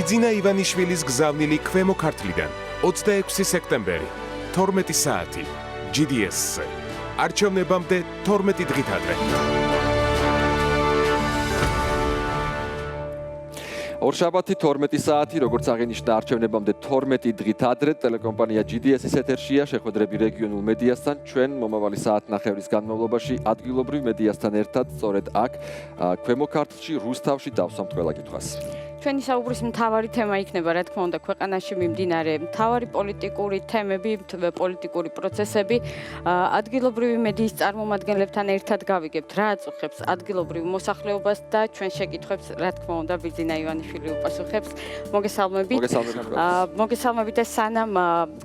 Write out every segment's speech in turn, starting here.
ბიძინა ივანიშვილის გზავნილი ქვემო ქართლიდან 26 სექტემბერი 12 საათი GDS-ზე. არჩევნებამდე 12 დღით ადრე. ორშაბათი 12 საათი, როგორც აღინიშნა არჩევნებამდე 12 დღით ადრე, ტელეკომპანია GDS-ის ეთერშია, შეხვედრები რეგიონულ მედიასთან, ჩვენ მომავალი საათნახევრის განმავლობაში ადგილობრივ მედიასთან ერთად, სწორედ აქ, ქვემო ქართლში, რუსთავში დავსვამთ ყველა კითხვას. ჩვენი საუბრის მთავარი თემა იქნება, რა თქმა უნდა, ქვეყანაში მიმდინარე მთავარი პოლიტიკური თემები, პოლიტიკური პროცესები. ადგილობრივი მედიის წარმომადგენლებთან ერთად გავიგებთ, რა აწუხებს ადგილობრივ მოსახლეობას და ჩვენ შეკითხვებს, რა თქმა უნდა, ბიძინა ივანიშვილი უპასუხებს. მოგესალმებით. მოგესალმებით და სანამ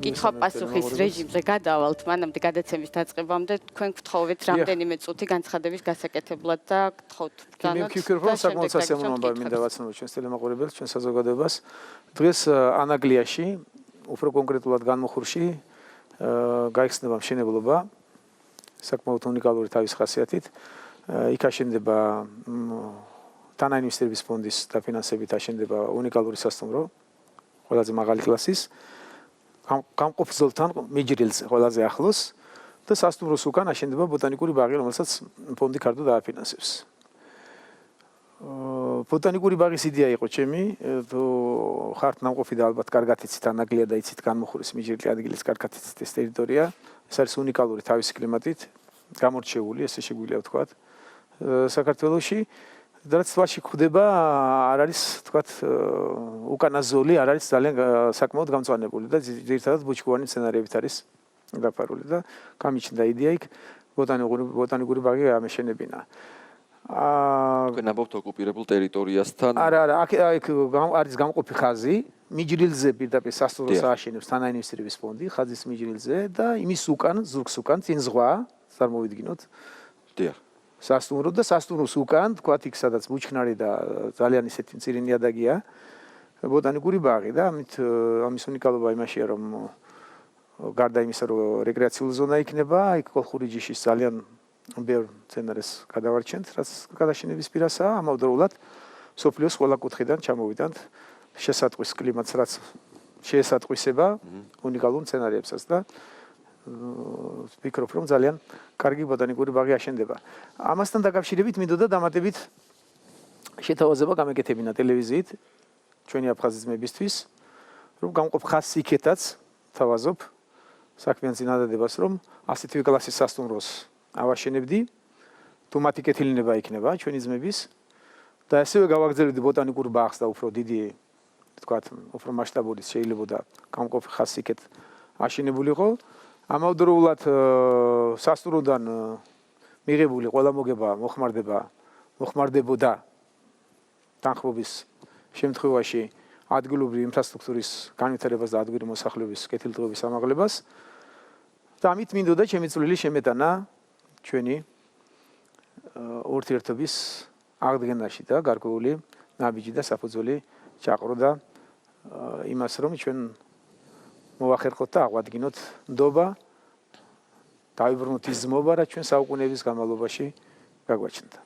კითხვა-პასუხის რეჟიმზე გადავალთ, მანამდე გადაცემის დაწყებამდე თქვენ გთხოვეთ რამდენიმე წუთი განცხადების გასაკეთებლად და გთხოვთ ბრძანოთ. საკმაოდ სასიამოვნოა მინდა ვაცნო ჩვენს ტელემოყურებელს, ჩვენ საზოგადოებას. დღეს ანაგლიაში, უფრო კონკრეტულად განმუხურში, გაიხსნება მშენებლობა, საკმაოდ უნიკალური თავის ხასიათით. იქ აშენდება თანაინვესტირების ფონდის დაფინანსებით აშენდება უნიკალური სასტუმრო, ყველაზე მაღალი კლასის, გამყოფ ზოლთან მიჯრილზე ყველაზე ახლოს და სასტუმროს უკან აშენდება ბოტანიკური ბაღი, რომელსაც ფონდი ქართულ დააფინანსებს. ბოტანიკური ბაღის იდეა იყო ჩემი, თუ ხართ ნამყოფი და ალბათ კარგად იცით ანაგლია და იცით განმუხურის მიჯრილი ადგილის კარგად იცით ეს ტერიტორია, ეს არის უნიკალური თავისი კლიმატით, გამორჩეული, ესე შეგვიძლია ვთქვათ, საქართველოში. და რაც თვალში გვხვდება, არ არის, ვთქვათ, უკანაზოლი, არ არის ძალიან საკმაოდ გამწვანებული და ძირითადად ბუჩქოვანი მცენარეებით არის დაფარული და გამიჩნდა იდეა იქ ბოტანიკური ბაღი ამეშენებინა. თქვენ ამბობთ ოკუპირებულ ტერიტორიასთან. არა, აქ არის გამყოფი ხაზი, მიჯრილზე პირდაპირ სასტუმროს ააშენებს თანაინვესტირების ფონდი, ხაზის მიჯრილზე და იმის უკან, ზურგს უკან წინ ზღვა, წარმოვიდგინოთ. დიახ. სასტუმრო და სასტუმროს უკან, თქვათ იქ სადაც ბუჩქნარი და ძალიან ისეთი მწირი ნიადაგია, ბოტანიკური ბაღი და ამის უნიკალობა იმაშია, რომ გარდა იმისა, რომ რეკრეაციული ზონა იქნება, იქ კოლხური ჯიშის ძალიან ბევრ მცენარეს გადავარჩენთ, რაც გადაშენების პირასაა, ამავდროულად სოფლიოს ყველა კუთხიდან ჩამოვიდანთ შესატყვის კლიმატს, რაც შეესატყვისება უნიკალურ მცენარეებსაც და ვფიქრობ, რომ ძალიან კარგი ბოტანიკური ბაღი აშენდება. ამასთან დაკავშირებით მინდოდა დამატებით შეთავაზება გამეკეთებინა ტელევიზიით ჩვენი აფხაზიზმებისთვის, რომ გამყოფ ხაზს იქეთაც თავაზობ საქმიან წინადადებას, რომ ასეთივე კლასის სასტუმროს ავაშენებდი, თუ მათი კეთილინება იქნება ჩვენი ძმების და ასევე გავაგრძელებდი ბოტანიკურ ბაღს და უფრო დიდი, თქვათ, უფრო მასშტაბური შეიძლებოდა გამყოფი ხაზს იქეთ აშენებულიყო. ამავდროულად სასტუმროდან მიღებული ყველა მოგება მოხმარდებოდა თანხმობის შემთხვევაში ადგილობრივი ინფრასტრუქტურის განვითარებას და ადგილობრივი მოსახლეობის კეთილდღეობის ამაღლებას და ამით მინდოდა ჩემი წვლილი შემეტანა ჩვენი ურთიერთობის აღდგენაში და გარკვეული ნაბიჯი და საფუძველი ჩაყრო და იმას, რომ ჩვენ მოვახერხოთ და აღვადგინოთ ნდობა, დავიბრუნოთ ის ზმობა, რაც ჩვენ საუკუნეების განმავლობაში გაგვაჩნდა.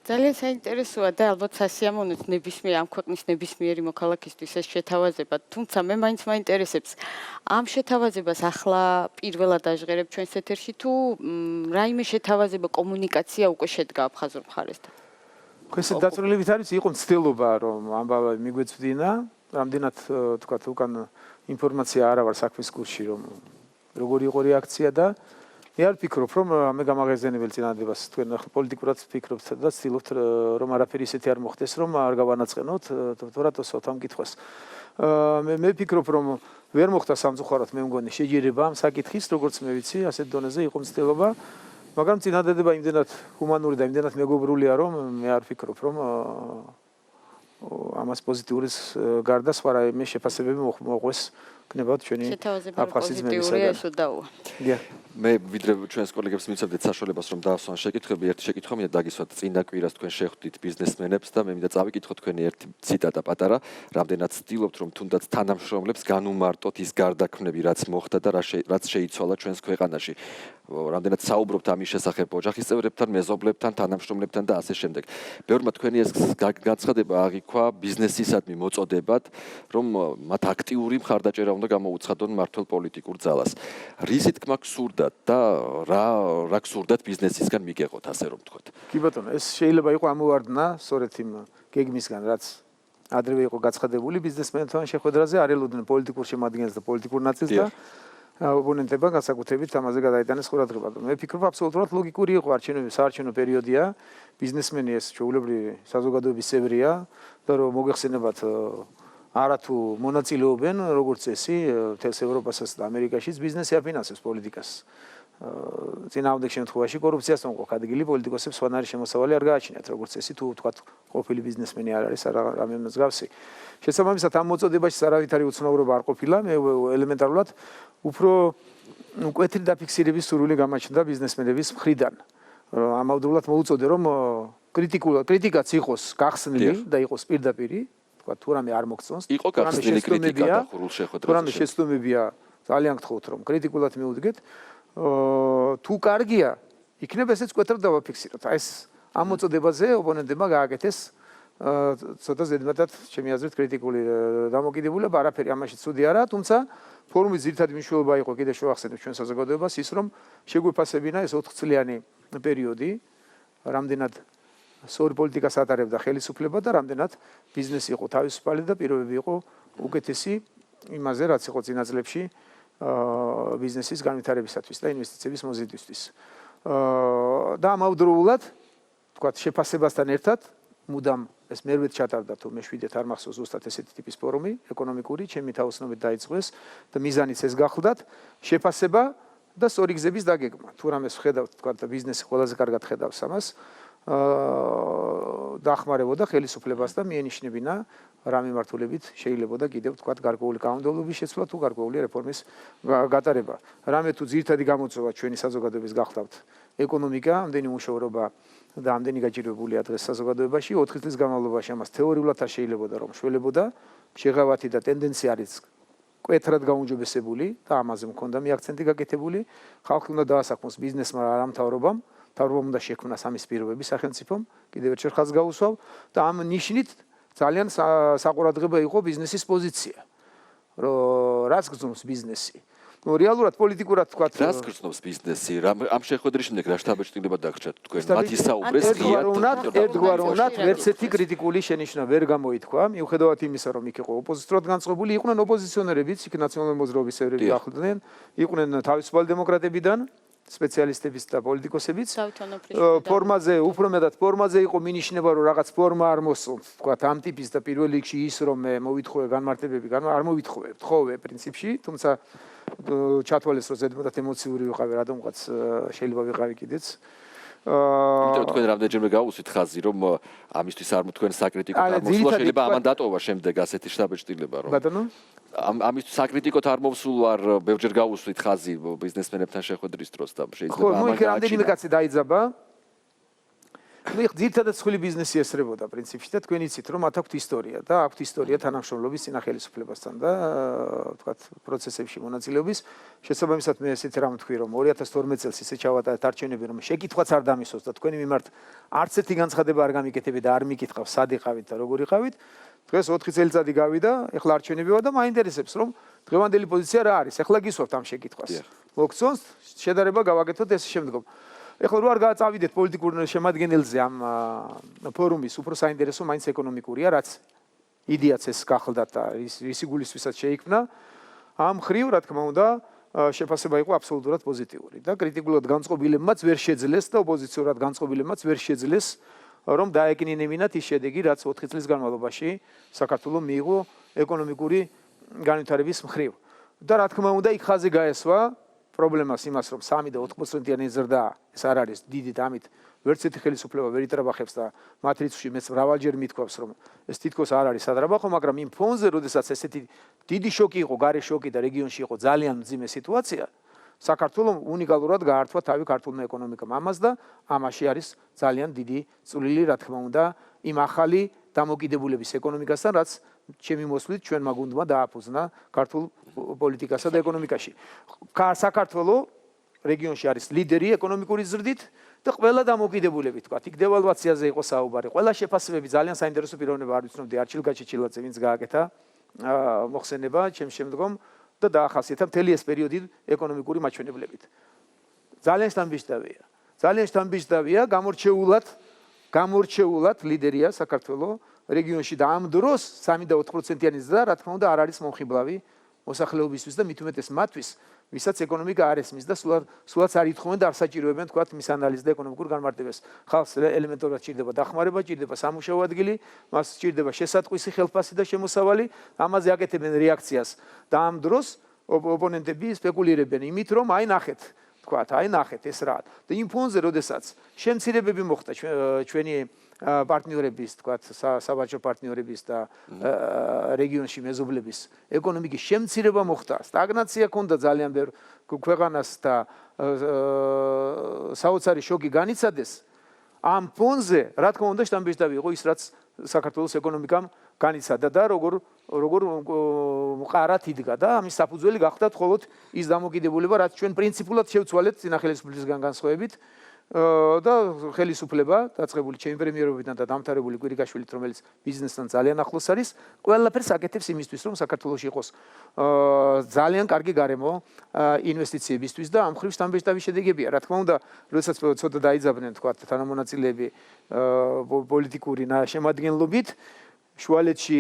ძალიან საინტერესოა და ალბათ სასიამოვნოა ნებისმიერ ამ ქვეყნის ნებისმიერი მოქალაქისთვის ეს შეთავაზება, თუმცა მე მაინც მაინტერესებს ამ შეთავაზებას ახლა პირველად აჟღერებ ჩვენს ეთერში თუ რაიმე შეთავაზება კომუნიკაცია უკვე შედგა აფხაზურ მხარესთან. ეს დაწვრილებით არის, იყო მცდელობა, რომ ამბავი მიგვეწვდინა, რამდენად თქვათ უკან ინფორმაცია არა ვარ საქმის კურსში, რომ როგორი იყო რეაქცია და მე არ ვფიქრობ, რომ მე გამაღეზიანებელ წინადადებას თქვენ პოლიტიკურად ვფიქრობთ და ცდილობთ, რომ არაფერი ისეთი არ მოხდეს, რომ არ გავანაწყენოთ, თუ რატოსვათ ამ კითხვას. მე ვფიქრობ, რომ ვერ მოხდა სამწუხაროდ მე მგონი შეჯერება ამ საკითხის, როგორც მე ვიცი, ასეთ დონეზე იყო მცდელობა, მაგრამ წინადადება იმდენად ჰუმანური და იმდენად მეგობრულია, რომ მე არ ვფიქრობ, რომ ამას პოზიტიურის გარდა სხვა რაიმე შეფასებები მოყვეს გნებავთ ჩვენი შეთავაზება აფხაზიზმებისგან. პოზიტიურია ეს უდაოა. დიახ. მე ვიდრე ჩვენს კოლეგებს მიცემდეთ საშუალებას რომ დავსვან შეკითხვები, ერთი შეკითხვა მინდა დაგისვათ წინა კვირას თქვენ შეხვდით ბიზნესმენებს და მე მინდა წავიკითხოთ თქვენი ერთი ციტატა პატარა, რამდენად ცდილობთ რომ თუნდაც თანამშრომლებს განუმარტოთ ის გარდაქმნები, რაც მოხდა და რაც შეიცვალა ჩვენს ქვეყანაში. რამდენად საუბრობთ ამის შესახებ ოჯახის წევრებთან, მეზობლებთან, თანამშრომლებთან და ასე შემდეგ. ბევრმა თქვენი ეს განცხადება აღიქვა ბიზნესისადმი მოწოდებად, რომ მათ აქტიური მხარდაჭერა უნდა გამოუცხადონ მართლ პოლიტიკურ ძალას. რის თქმა გსურდათ და რა გსურდათ ბიზნესისგან მიგეღოთ, ასე რომ ვთქვათ. კი ბატონო, ეს შეიძლება იყო ამოვარდნა სწორედ იმ გეგმისგან, რაც ადრევე იყო გაცხადებული ბიზნესმენთან შეხვედრაზე, არ ელოდნენ პოლიტიკურ შემადგენელს და პოლიტიკურ ნაწილს და ოპონენტებმა განსაკუთრებით ამაზე გადაიტანეს ყურადღება. მე ვფიქრობ, აბსოლუტურად ლოგიკური იყო საარჩევნო პერიოდია, ბიზნესმენი ეს ჩვეულებრივი საზოგადოების წევრია და რომ მოგეხსენებათ არათუ მონაწილეობენ როგორც წესი მთელს ევროპასაც და ამერიკაშიც ბიზნესი აფინანსებს პოლიტიკას. წინააღმდეგ შემთხვევაში კორუფციას მომყვა ადგილი პოლიტიკოსებს სხვანაირი შემოსავალი არ გააჩნიათ როგორც წესი თუ თქვათ ყოფილი ბიზნესმენი არ არის რამე მსგავსი. შესაბამისად ამ მოწოდებაში არავითარი უცნაურობა არ ყოფილა, მე ელემენტარულად უფრო მკვეთრი დაფიქსირების სურვილი გამაჩნდა ბიზნესმენების მხრიდან. ამავდროულად მოუწოდე რომ კრიტიკაც იყოს გახსნილი და იყოს პირდაპირი, თქვათ თუ რამე არ მოგწონს, იყო გახსნილი კრიტიკა დახურულ შეხვედრაზე. თუ რამე შეცდომებია, ძალიან გთხოვთ რომ კრიტიკულად მიუდგეთ. თუ კარგია, იქნება ესეც მკვეთრად დავაფიქსიროთ. აი ეს ამ მოწოდებაზე ოპონენტებმა გააკეთეს ცოტა ზედმეტად ჩემი აზრით კრიტიკული დამოკიდებულება, არაფერი ამაში ცუდი არაა, თუმცა ფორუმის ძირითადი მნიშვნელობა იყო კიდე შევახსენებ ჩვენ საზოგადოებას ის რომ შეგვეფასებინა ეს 4 წლიანი პერიოდი, რამდენად სწორი პოლიტიკას ატარებდა ხელისუფლება და რამდენად ბიზნესი იყო თავისუფალი და პირობები იყო უკეთესი იმაზე, რაც იყო წინა წლებში ბიზნესის განვითარებისათვის და ინვესტიციების მოზიდვისთვის. და ამავდროულად, თქვათ, შეფასებასთან ერთად მუდამ ეს მერვედ ჩატარდა თუ მე 7-ით არ მახსოვს ზუსტად ესეთი ტიპის ფორუმი ეკონომიკური, ჩემი თაოსნობით დაიწყეს და მიზანიც ეს გახლდათ, შეფასება და სწორი გზების დაგეგმა. თუ რამეს ვხედავთ, თქვათ, ბიზნესი ყველაზე კარგად ხედავს ამას. დაახმარებოდა ხელისუფლებას და მieნიშნებინა რა მიმართულებით შეიძლებოდა კიდევ თქვათ გარკვეული კანონმდებლობის შეცვლა თუ გარკვეული რეფორმის გატარება. რამე თუ ძირითადი გამოწვევა ჩვენი საზოგადოების გახლავთ ეკონომიკა, ამდენი მუშაობა და ამდენი გაჭირვებულია დღეს საზოგადოებაში 4 წლის განმავლობაში ამას თეორიულად არ შეიძლებოდა რომ შველებოდა შეღავათი და ტენდენცია არის მკვეთრად გაუმჯობესებული და ამაზე მქონდა მიაქცენტი გაკეთებული. ხალხი უნდა დაასახმოს ბიზნესმა არ ამთავრობამ თავრობამ უნდა შექმნას ამის პირობები სახელმწიფომ, კიდევ ერთ ხალხს გაუსვავ და ამ ნიშნით ძალიან საყურადღება იყო ბიზნესის პოზიცია. რომ რაც გრძნობს ბიზნესი. რეალურად პოლიტიკურად თქვა რას გრძნობს ბიზნესი? ამ შეხვედრის შემდეგ რა შთაბეჭდილება დაგჭირთ თქვენ? მათი საუბრეს ერთგვაროვნად ვერც ერთი კრიტიკული შენიშვნა ვერ გამოითქვა, მიუხედავად იმისა, რომ იქ იყო ოპოზიციურად განწყობილი, იყვნენ ოპოზიციონერებიც, იქ ნაციონალური მოძრაობის წევრები ახლდნენ, იყვნენ თავისუფალი დემოკრატებიდან სპეციალისტებიც და პოლიტიკოსებიც ფორმაზე უფრო მეტად ფორმაზე იყო მინიშნება რომ რაღაც ფორმა არ მოსწონთ თქვა ამ ტიპის და პირველ რიგში ის რომ მე მოვითხოვე განმარტებები არ მოვითხოვე თხოვე პრინციპში თუმცა ჩათვალეს რომ ზედმეტად ემოციური ვიყავი რადგანაც შეიძლება ვიყავი კიდეც იმიტომ თქვენ რამდენჯერმე გაუსვით ხაზი რომ ამისთვის არ თქვენ საკრიტიკო აღმოსვლა შეიძლება ამან დატოვა შემდეგ ასეთი შთაბეჭდილება რომ ბატონო ამის საკრიტიკოთ არ მოვსულვარ ბევრჯერ გაუსვით ხაზი ბიზნესმენებთან შეხვედრის დროს და შეიძლება ამან ხო, რამდენიმე კაცი დაიძაბა. ნუ ძირითადად სხვილი ბიზნესი ესწრებოდა პრინციპში და თქვენ იცით რომ მათ აქვთ ისტორია და აქვთ ისტორია თანამშრომლობის წინა ხელისუფლებასთან და თქვათ პროცესებში მონაწილეობის. შესაბამისად მე ესეთ რამ თქვი რომ 2012 წელს ისე ჩავატარეთ არჩევნები რომ შეკითხვაც არ დამისვოს და თქვენი მიმართ არც ერთი განცხადება არ გამიკეთებიათ და არ მიკითხავ სად იყავით და როგორ იყავით. დღეს 4 წელიწადი გავიდა, ეხლა არჩევნებია და მაინტერესებს რომ დღევანდელი პოზიცია რა არის. ეხლა გისვამთ ამ შეკითხვას. მოგწონს შედარება გავაკეთოთ ეს შემდგომ. ეხლა რო არ გააწავიდეთ პოლიტიკურ შემადგენელზე ამ ფორუმის უფრო საინტერესო მაინც ეკონომიკურია, რაც იდეაც ეს გახლდათ და ისი გულისთვისაც შეიქმნა. ამ ხრივ რა თქმა უნდა შეფასება იყო აბსოლუტურად პოზიტიური და კრიტიკულად განწყობილებმაც ვერ შეძლეს და ოპოზიციურად განწყობილებმაც ვერ შეძლეს რომ დაეკნინებინათ ის შედეგი, რაც 4 წლის განმავლობაში საქართველოს მიიღო ეკონომიკური განვითარების მხრივ. და რა თქმა უნდა, იქ ხაზი გაესვა პრობლემას იმას, რომ 3 და 4%-იანი ზრდა ეს არ არის დიდი და ამით ვერც ერთი ხელისუფლება ვერ იტრაბახებს და მათ რიცხვში მეც მრავალჯერ მithქვავს, რომ ეს თითქოს არ არის სატრაბახო, მაგრამ იმ ფონზე, როდესაც ესეთი დიდი შოკი იყო, გარე შოკი და რეგიონში იყო ძალიან მძიმე სიტუაცია. საქართველოს უნიკალურად გაართვა თავი ქართულმა ეკონომიკამ ამას და ამაში არის ძალიან დიდი წვლილი, რა თქმა უნდა, იმ ახალი დამოკიდებულების ეკონომიკასთან, რაც ჩემი მოსვლით ჩვენმა გუნდმა დააფუძნა ქართულ პოლიტიკასა და ეკონომიკაში. საქართველოს რეგიონში არის ლიდერი ეკონომიკური ზრდით და ყველა დამოკიდებულებით, თქვა, იქ დევალვაციაზე იყო საუბარი. ყველა შეფასებები ძალიან საინტერესო პიროვნება არ ვიცნობდი არჩილ გაჩეჩილაძე, ვინც გააკეთა მოხსენება ჩემს შემდგომ და დაახასიათა მთელი ეს პერიოდი ეკონომიკური მაჩვენებლებით. ძალიან შთამბეჭდავია. ძალიან შთამბეჭდავია გამორჩეულად ლიდერია საქართველოს რეგიონში და ამ დროს 3 და 4%-იანი ზრდა, რა თქმა უნდა, არ არის მომხიბლავი მოსახლეობისთვის და მით უმეტეს მათთვის, ვისაც ეკონომიკა არ ესმის და სულაც არ ითხოვენ და არ საჭიროებენ თქვათ მის ანალიზს და ეკონომიკურ განმარტებას. ხალხს ელემენტარულად ჭირდება დახმარება, ჭირდება სამუშაო ადგილი, მას ჭირდება შესატყვისი ხელფასი და შემოსავალი, ამაზე აკეთებენ რეაქციას და ამ დროს ოპონენტები სპეკულირებენ იმით, რომ აი ნახეთ, თქვათ, აი ნახეთ ეს რა. და იმ ფონზე, როდესაც შემცირებები მოხდა ჩვენი პარტნიორების, თქვათ, სავაჭრო პარტნიორების და რეგიონში მეზობლების ეკონომიკის შემცირება მოხდა. სტაგნაცია ჰქონდა ძალიან ბევრ ქვეყანას და საოცარი შოკი განიცადეს. ამ ფონზე, რა თქმა უნდა, შთამბეჭდავი იყო ის, რაც საქართველოს ეკონომიკამ განიცადა და როგორ მყარად იდგა და ამის საფუძველი გახდა მხოლოდ ის დამოკიდებულება, რაც ჩვენ პრინციპულად შევცვალეთ წინა ხელისუფლებისგან განსხვავებით და ხელისუფლება დაწყებული ჩემი პრემიერობიდან და დამთავრებული კვირიკაშვილით, რომელიც ბიზნესთან ძალიან ახლოს არის, ყველაფერს აკეთებს იმისთვის, რომ საქართველოში იყოს ძალიან კარგი გარემო ინვესტიციებისთვის და ამ ხრივ შთამბეჭდავი შედეგებია. რა თქმა უნდა, როდესაც ცოტა დაიძაბნენ, თქვათ, თანამონაწილეები პოლიტიკური შემადგენლობით, შუალედში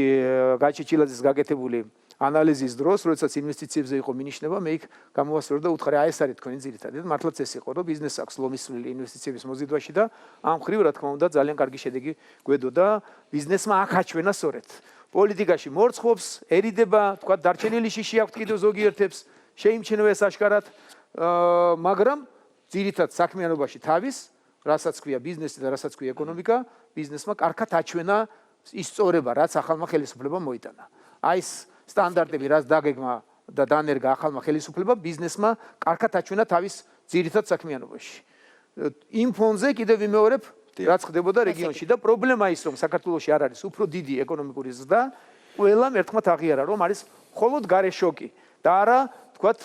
გაჩეჩილაძის გაკეთებული ანალიზის დროს, როდესაც ინვესტიციებზე იყო მინიშნება, მე იქ გამოვასწორო და უთხარი, აი ეს არის თქვენი ძირითადი და მართლაც ეს იყო, რომ ბიზნესს აქვს ლომისმილი ინვესტიციების მოზიდვაში და ამ ხრივ, რა თქმა უნდა, ძალიან კარგი შედეგი გვედოდა ბიზნესმა ახაჩვენა სწორედ. პოლიტიკაში მორცხობს, ერიდება, თქვა, დარჩენილი შიში აქვს კიდევ ზოგიერთებს, შეიმჩნევა ეს აშკარად, მაგრამ ძირითად საქმიანობაში თავის, რასაც ქვია ბიზნესი და რასაც ქვია ეკონომიკა, ბიზნესმა კარგად აჩვენა ის სწორება, რაც ახალმა ხელისუფლებამ მოიტანა. აი ეს სტანდარტები, რაც დაგეგმა და დანერგა ახალმა ხელისუფლებამ, ბიზნესმა კარგად აჩვენა თავის ძირითად საქმიანობაში. იმ ფონზე კიდევ ვიმეორებ, რაც ხდებოდა რეგიონში და პრობლემა ის, რომ საქართველოში არ არის უფრო დიდი ეკონომიკური ზრდა, ყველამ ერთხმად აღიარა, რომ არის მხოლოდ გარე შოკი და არა, თქვათ,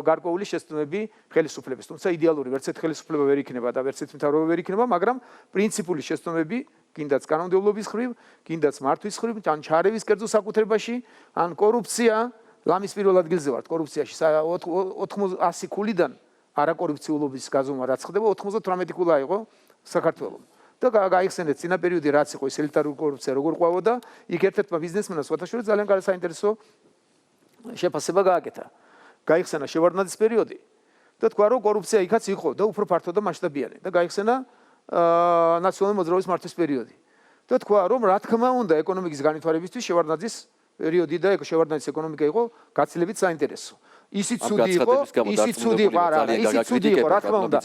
გარკვეული შეცდომები ხელისუფლების. თუმცა იდეალური ვერც ერთ ხელისუფლება ვერ იქნება და ვერც ერთ მთავრობა ვერ იქნება, მაგრამ პრინციპული შეცდომები კიდაც კანონმდებლობის ხრივ, კიდაც მართვის ხრივ, ან ჩარევის კერძო საკუთრებაში, ან კორუფცია, ლამის პირველ ადგილზე ვართ კორუფციაში 100 ქულიდან არაკორუფციულობის გაზომა რაც ხდება 98 ქულა იყო საქართველოს. და გაიხსენეთ წინა პერიოდი რაც იყო ეს ელიტარული კორუფცია როგორ ყვავოდა, იქ ერთ-ერთმა ბიზნესმენმა სვათაშორის ძალიან საინტერესო შეფასება გააკეთა. გაიხსენა შევარდნაძის პერიოდი და თქვა რომ კორუფცია იქაც იყო და უფრო ფართო და მასშტაბიანი და გაიხსენა ნაციონალური მოძრაობის მართვის პერიოდი. და თქვა რომ რა თქმა უნდა ეკონომიკის განვითარებისთვის შევარდნაძის პერიოდი და შევარდნაძის ეკონომიკა იყო გაცილებით საინტერესო. ისიც ცუდი იყო, არა, ისიც ცუდი იყო, რა თქმა უნდა.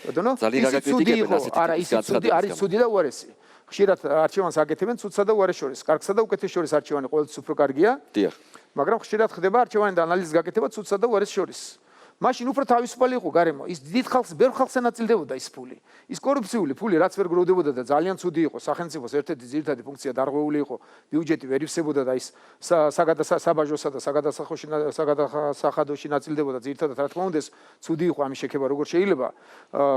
ბატონო, ისიც ცუდი იყო, არა, ისიც ცუდი არის ცუდი და უარესი. ხშირად არჩევანს აკეთებენ ცუდსა და უარეს შორის, კარგსა და უკეთეს შორის არჩევანი ყოველთვის უფრო კარგია. დიახ. მაგრამ ხშირად ხდება არჩევანი და ანალიზის გაკეთება ცუდსა და უარეს შორის. მაშინ უფრო თავისუფალი იყო გარემო. ის დიდ ხალხს, ბევრ ხალხს ენაწილდებოდა ის ფული. ის კორუფციული ფული, რაც ვერ გროვდებოდა და ძალიან ცუდი იყო, სახელმწიფოს ერთ-ერთი ძირითადი ფუნქცია დარღვეული იყო, ბიუჯეტი ვერ ივსებოდა და ის საბაჟოსა და საგადასახადოში ნაწილდებოდა ძირითადად, რა თქმა უნდა, ეს ცუდი იყო ამის შექება, როგორ შეიძლება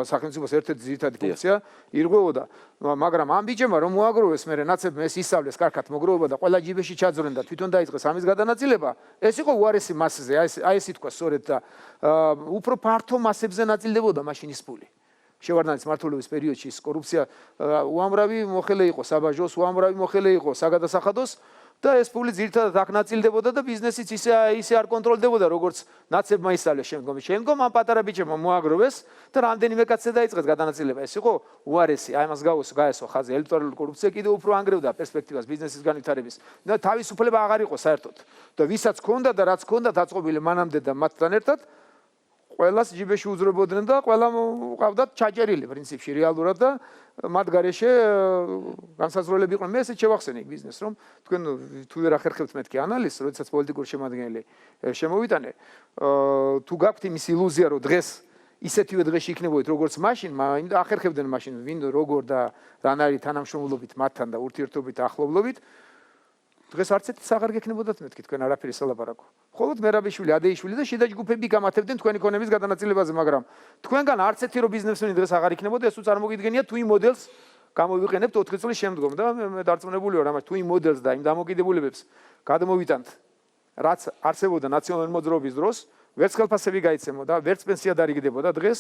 სახელმწიფოს ერთ-ერთი ძირითადი ფუნქცია ირღვეოდა. მაგრამ ამ ბიჭებმა რომ მოაგროვეს, მე ნაცებმა ეს ისწავლეს, კარგად მოგროვება და ყველა ჯიბეში ჩაძვრენ და თვითონ დაიწყეს ამის გადანაწილება. ეს იყო უარესი მასზე, აი ეს ითქვა სწორედ და უფრო ფართო მასებზე ნაწილდებოდა მაშინ ის ფული. შევარდნაძის მმართველობის პერიოდში ის კორუფცია უამრავი მოხელე იყო საბაჟოს, უამრავი მოხელე იყო საგადასახადოს და ეს ფული ძირითადად აქ ნაწილდებოდა და ბიზნესიც ისე არ კონტროლდებოდა, როგორც ნაცებმა ისწავლეს შემდგომ ამ პატარა ბიჭებმა მოაგროვეს და რამდენიმე კაცზე დაიწყეს გადანაწილება. ეს იყო უარესი, აი მას გაესვა ხაზი, ელიტარული კორუფცია კიდევ უფრო ანგრევდა პერსპექტივას ბიზნესის განვითარების და თავისუფლება აღარ იყო საერთოდ. და ვისაც ჰქონდა და რაც ჰქონდა დაწყობილი მანამდე და მათთან ერთად ყველას ჯიბეში უძრებოდნენ და ყველამ ყავდათ ჩაჭერილი პრინციპში რეალურად და მათ გარეშე განსაზღვრელები იყვნენ. მე ესეც შევახსენე ბიზნესს, რომ თქვენ თუ ვერ ახერხებთ მეთქი ანალიზს, როდესაც პოლიტიკური შემადგენელი შემოვიტანე, თუ გაქვთ იმის ილუზია, რომ დღეს ისეთივე დღეში იქნებოდით როგორც მაშინ, იმიტომ ახერხებდნენ მაშინ ვინ როგორ და რანაირი თანამშრომლობით მათთან და ურთიერთობით ახლობლობით, დღეს არც ერთი საღარ გექნებოდათ მეთქი თქვენ არაფერი სალაპარაკო. მხოლოდ მერაბიშვილი, ადეიშვილი და შიდა ჯგუფები გამართებდნენ თქვენი ქონების გადანაწილებაზე, მაგრამ თქვენგან არც ერთი რო ბიზნესმენი დღეს აღარ იქნებოდა, ეს წარმოგიდგენია თუ იმ მოდელს გამოვიყენებთ 4 წლის შემდგომ და მე დარწმუნებული ვარ, ამას თუ იმ მოდელს და იმ დამოკიდებულებებს გადმოვიტანთ, რაც არსებობდა ნაციონალური მოძრაობის დროს, ვერც ხელფასები გაიცემოდა, ვერც პენსია დარიგდებოდა დღეს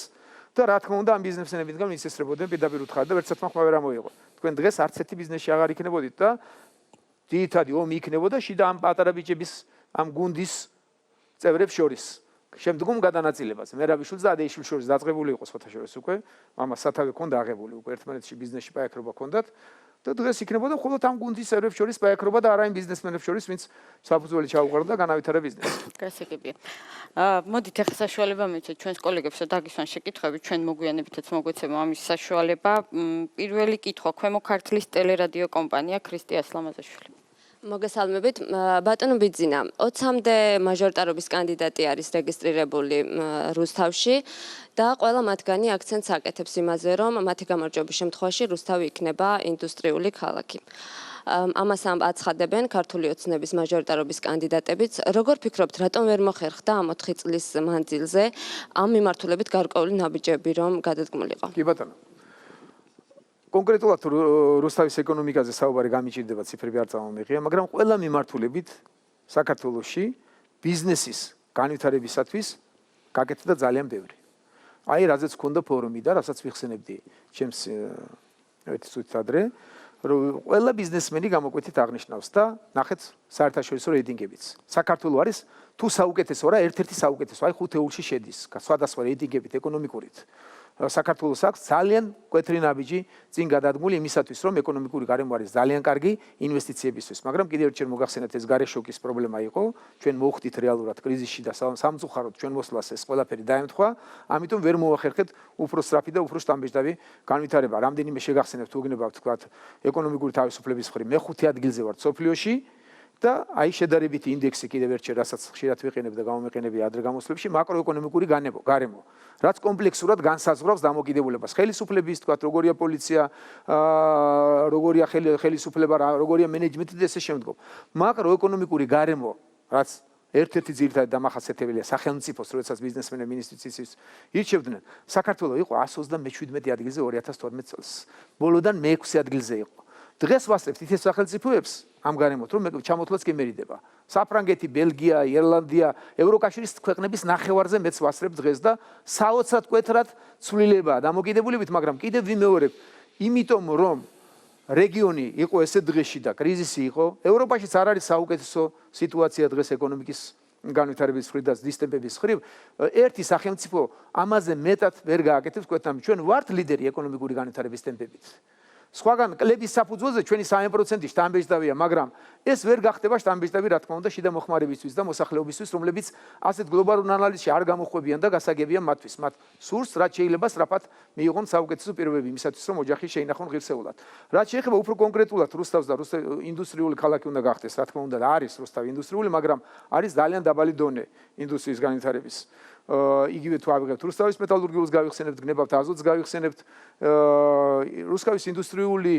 და რა თქმა უნდა ამ ბიზნესმენებიდან ისესრებოდნენ პირდაპირ უთხარ და ვერცერთმა ხმა ვერ ამოიღო. თქვენ დღეს არც ერთი ბიზნესში აღარ იქნებოდით და ძირითადი ომი იქნებოდა შიდა ამ პატარა ბიჭების ამ გუნდის წევრებს შორის. შემდგომ გადანაწილებაზე მერაბიშვილს და ადეიშვილს შორის დაწყებული იყო სხვათა შორის უკვე, ამას სათავე ჰქონდა აღებული უკვე ერთმანეთში ბიზნესში პაექრობა ჰქონდათ და დღეს იქნებოდა მხოლოდ ამ გუნდის წევრებს შორის პაექრობა და არა იმ ბიზნესმენებს შორის, ვინც საფუძველი ჩაუყარა და განავითარა ბიზნესი. გასაგებია. მოდით ახლა საშუალება მივცეთ ჩვენს კოლეგებს და დაგისვან შეკითხვები, ჩვენ მოგვიანებითაც მოგვეცემა ამის საშუალება. პირველი კითხვა, ქვემო ქართლის ტელერადიო კომპანია ქრისტე ასლამაზაშვილი. მოგესალმებით, ბატონო ბიძინა, 20-მდე მაჟორიტარობის კანდიდატი არის რეგისტრირებული რუსთავში და ყველა მათგანი აქცენტს აკეთებს იმაზე, რომ მათი გამარჯვების შემთხვევაში რუსთავი იქნება ინდუსტრიული ქალაქი. ამას აცხადებენ ქართული ოცნების მაჟორიტარობის კანდიდატებიც. როგორ ფიქრობთ, რატომ ვერ მოხერხდა ამ 4 წლის მანძილზე ამ მიმართულებით გარკვეული ნაბიჯები, რომ გადადგმულიყო? კი ბატონო. კონკრეტულად რუსთავის ეკონომიკაზე საუბარი გამიჭირდება, ციფრები არ წამომიღია, მაგრამ ყველა მიმართულებით საქართველოში ბიზნესის განვითარებისათვის გაკეთდა ძალიან ბევრი. აი, რაზეც ქონდა ფორუმი და რასაც ვიხსენებდი ჩემს ერთი წუთით ადრე, რომ ყველა ბიზნესმენი გამოკვეთით აღნიშნავს და ნახეთ საერთაშორისო რეიტინგებიც. საქართველო არის თუ საუკეთესო რა, ერთ-ერთი საუკეთესო, აი 5 ეულში შედის, სხვადასხვა რეიტინგებით ეკონომიკურით. საქართველოს აქვს ძალიან მკვეთრი ნაბიჯი წინ გადადგმული იმისათვის, რომ ეკონომიკური გარემო არის ძალიან კარგი ინვესტიციებისთვის, მაგრამ კიდევ ერთხელ მოგახსენებთ, ეს გარეშოკის პრობლემა იყო, ჩვენ მოვხდით რეალურად კრიზისში და სამწუხაროდ ჩვენ მოსვლას ეს ყველაფერი დაემთხვა, ამიტომ ვერ მოახერხეთ უფრო სწრაფი და უფრო შტამბეჭდავი განვითარება. რამდენიმე შეგახსენებთ, უგნებავთ თქვათ, ეკონომიკური თავისუფლების მხრივ მე-5 ადგილზე ვართ სოფლიოში და აი შედარებითი ინდექსი კიდევ ერთხელ, რასაც ხშირად ვიყენებ და გამომეყენები ადრე გამოსვლებში, მაკროეკონომიკური გარემო, რაც კომპლექსურად განსაზღვრავს დამოკიდებულებას. ხელისუფლების, თქვათ, როგორია პოლიცია, როგორია ხელისუფლება, როგორია მენეჯმენტი და ესე შემდგომ. მაკროეკონომიკური გარემო, რაც ერთ-ერთი ძირითადი დამახასიათებელია სახელმწიფოს, როდესაც ბიზნესმენები ინვესტიციებს ირჩევდნენ, საქართველო იყო 127 ადგილზე 2012 წელს. ბოლოდან მე-6 ადგილზე იყო. დღეს ვასწრებთ ისეთ სახელმწიფოებს ამ გარემოთ, რომ ჩამოთვლაც კი მერიდება. საფრანგეთი, ბელგია, ირლანდია, ევროკავშირის ქვეყნების ნახევარზე მეც ვასწრებ დღეს და საოცრად მკვეთრად ცვლილებაა დამოკიდებულებით, მაგრამ კიდევ ვიმეორებ, იმიტომ რომ რეგიონი იყო ესე დღეში და კრიზისი იყო, ევროპაშიც არ არის საუკეთესო სიტუაცია დღეს ეკონომიკის განვითარების მხრივ და ზრდის ტემპების მხრივ, ერთი სახელმწიფო ამაზე მეტად ვერ გააკეთებს კვეთნამი. ჩვენ ვართ ლიდერი ეკონომიკური განვითარების ტემპებით. სხვაგან კლების საფუძველზე ჩვენი 3% შტამბეჭდავია, მაგრამ ეს ვერ გახდება შტამბეჭდავი, რა თქმა უნდა, შიდა მოხმარებისთვის და მოსახლეობისთვის, რომლებიც ასეთ გლობალურ ანალიზში არ გამოხვებიან და გასაგებია მათთვის. მათ სურს, რაც შეიძლება სწრაფად მიიღონ საუკეთესო პირობები იმისათვის, რომ ოჯახი შეინახონ ღირსეულად. რაც შეეხება უფრო კონკრეტულად რუსთავს და ინდუსტრიული ქალაქი უნდა გახდეს, რა თქმა უნდა, და არის რუსთავი ინდუსტრიული, მაგრამ არის ძალიან დაბალი დონე ინდუსტრიის განვითარების. იგივე თუ ავიღებთ რუსთავის მეტალურგიულს გავიხსენებთ, გნებავთ აზოტს გავიხსენებთ, რუსთავის ინდუსტრიული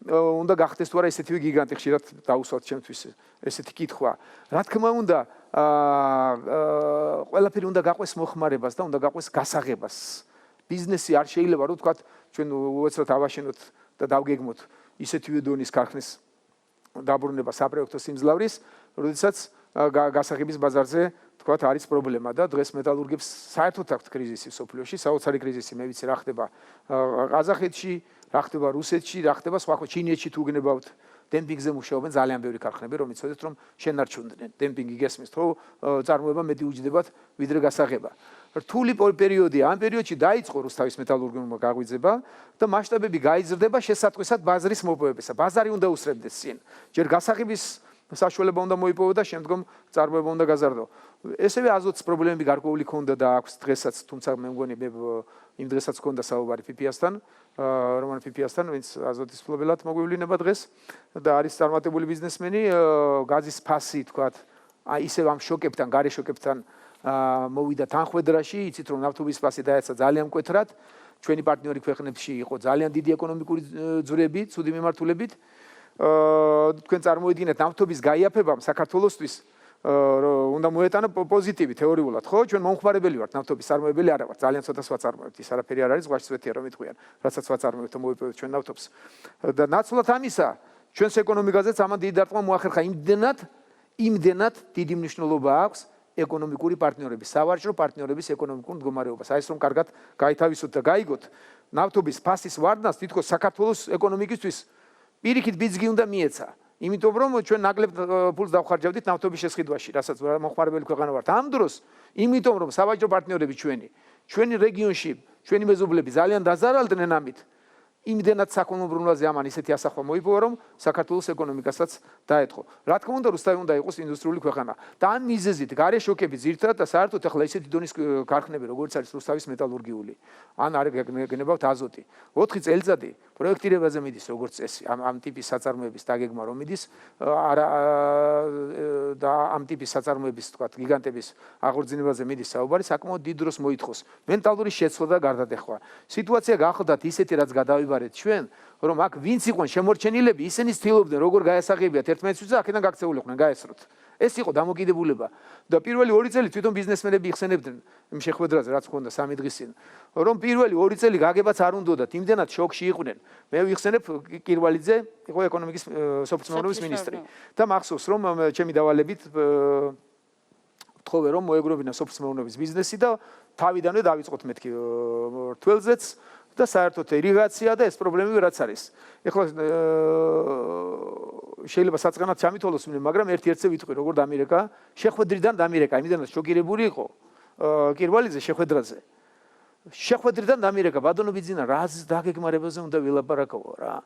უნდა გახდეს თუ არა ესეთივე გიგანტი, ხშირად დაუსვათ ჩემთვის ესეთი კითხვა. რა თქმა უნდა, ყველაფერი უნდა გაყვეს მოხმარებას და უნდა გაყვეს გასაღებას. ბიზნესი არ შეიძლება რომ თქვათ, ჩვენ უეცრად ავაშენოთ და დავგეგმოთ ისეთივე დონის ქარხნის დაბრუნება საპროექტო სიმძლავრის, როდესაც გასაღების ბაზარზე თქვათ არის პრობლემა და დღეს მეტალურგებს საერთოდ აქვთ კრიზისი სოფლიოში, საოცარი კრიზისი, მე ვიცი რა ხდება ყაზახეთში, რა ხდება რუსეთში, რა ხდება სხვა ჩინეთში თუ გნებავთ დემპინგზე მუშაობენ ძალიან ბევრი ქარხნები, რომ იცოდეთ რომ შენარჩუნდნენ. დემპინგი გესმის, თუ წარმოება მეტი უჯდება ვიდრე გასაღება. რთული პერიოდია, ამ პერიოდში დაიწყო რუსთავის მეტალურგიულმა გაღვიძება და მასშტაბები გაიზრდება შესატყვისად ბაზრის მოპოვებისა. ბაზარი უნდა უსწრებდეს წინ. ჯერ გასაღების საშუალება უნდა მოიპოვო და შემდგომ წარმოება უნდა გაზარდო. ესევე აზოტის პრობლემები გარკვეული ქონდა და აქვს დღესაც, თუმცა მე მგონი იმ დღესაც ქონდა საუბარი ფიფიასთან, რომან ფიფიასთან, ვინც აზოტის ფლობელად მოგვივლინება დღეს და არის წარმატებული ბიზნესმენი, გაზის ფასი თქვათ, აი ისევ ამ შოკებთან, გარე შოკებთან მოვიდა თანხმედრაში, იცით რომ ნავთობის ფასი დაეცა ძალიან მკვეთრად, ჩვენი პარტნიორი ქვეყნებში იყო ძალიან დიდი ეკონომიკური ძვრები, ცუდი მიმართულებით. თქვენ წარმოიდგინეთ ნავთობის გაიაფებამ საქართველოსთვის უნდა მოეტანა პოზიტივი თეორიულად, ხო? ჩვენ მომხმარებელი ვართ, ნავთობის წარმოებელი არა ვართ, ძალიან ცოტას ვაწარმოებთ, ის არაფერი არ არის, ზღვაში სვეტია რომ იტყვიან, რასაც ვაწარმოებთ და მოვიპოვებთ ჩვენ ნავთობს. და ნაცვლად ამისა, ჩვენს ეკონომიკაზეც ამან დიდი დარტყმა მოახერხა, იმდენად დიდი მნიშვნელობა აქვს ეკონომიკური პარტნიორების, სავაჭრო პარტნიორების ეკონომიკურ მდგომარეობას. აი ეს რომ კარგად გაითავისოთ და გაიგოთ, ნავთობის ფასის ვარდნას თითქოს საქართველოს ეკონომიკისთვის პირიქით ბიძგი უნდა მიეცა. იმიტომ რომ ჩვენ ნაკლებ ფულს დავხარჯავდით ნავთობის შესყიდვაში, რასაც მომხმარებელი ქვეყანა ვართ. ამ დროს, იმიტომ რომ სავაჭრო პარტნიორები ჩვენი რეგიონში, ჩვენი მეზობლები ძალიან დაზარალდნენ ამით, იმდენად საქონლობრუნვაზე ამან ისეთი ასახვა მოიპოვა, რომ საქართველოს ეკონომიკასაც დაეთხო. რა თქმა უნდა, რუსთავი უნდა იყოს ინდუსტრიული ქვეყანა. და ამ მიზეზით გარე შოკები ძირითადად და საერთოდ ახლა ისეთი დონის ქარხნები, როგორც არის რუსთავის მეტალურგიული, ან არ გენებავთ აზოტი. 4 წელიწადი პროექტირებაზე მიდის როგორც წესი, ამ ტიპის საწარმოების დაგეგმა რომ მიდის, და ამ ტიპის საწარმოების, თქვათ, გიგანტების აღორძინებაზე მიდის საუბარი, საკმაოდ დიდ დროს მოითხოვს. მენტალური შეცვლა და გარდატეხვა. სიტუაცია გახლდათ ისეთი, რაც გადავიბარეთ ჩვენ, რომ აქ ვინც იყვნენ შემორჩენილები, ისინი ცდილობდნენ როგორ გაესაღებიათ ერთმანეთს და აქედან გაქცეულიყნენ, გაესროთ. ეს იყო დამოკიდებულება. და პირველი 2 წელი თვითონ ბიზნესმენები იხსენებდნენ იმ შეხვედრაზე, რაც ჰქონდა 3 დღის წინ, რომ პირველი 2 წელი გაგებაც არ უნდათ, იმდენად შოკში იყვნენ. მე ვიხსენებ კირვალიძე, იყო ეკონომიკის სოფლის მინისტრი. და მახსოვს, რომ ჩემი დავალებით ვთხოვე, რომ მოეგროვებინა სოფლის მეურნეობის ბიზნესი და თავიდანვე დავიწყოთ მეთქი რთველზეც და საერთოდ ირიგაცია და ეს პრობლემები რაც არის. ეხლა შეიძლება საწყენად ჩამითვალოს, მაგრამ ერთ-ერთზე ვიტყვი, როგორ დამირეკა, შეხვედრიდან დამირეკა, იმდენად შოკირებული იყო კირვალიძე შეხვედრაზე. შეხვედრიდან დამირეკა, ბატონო ბიძინა, რას დაგეგმარებაზე უნდა ვილაპარაკო რა.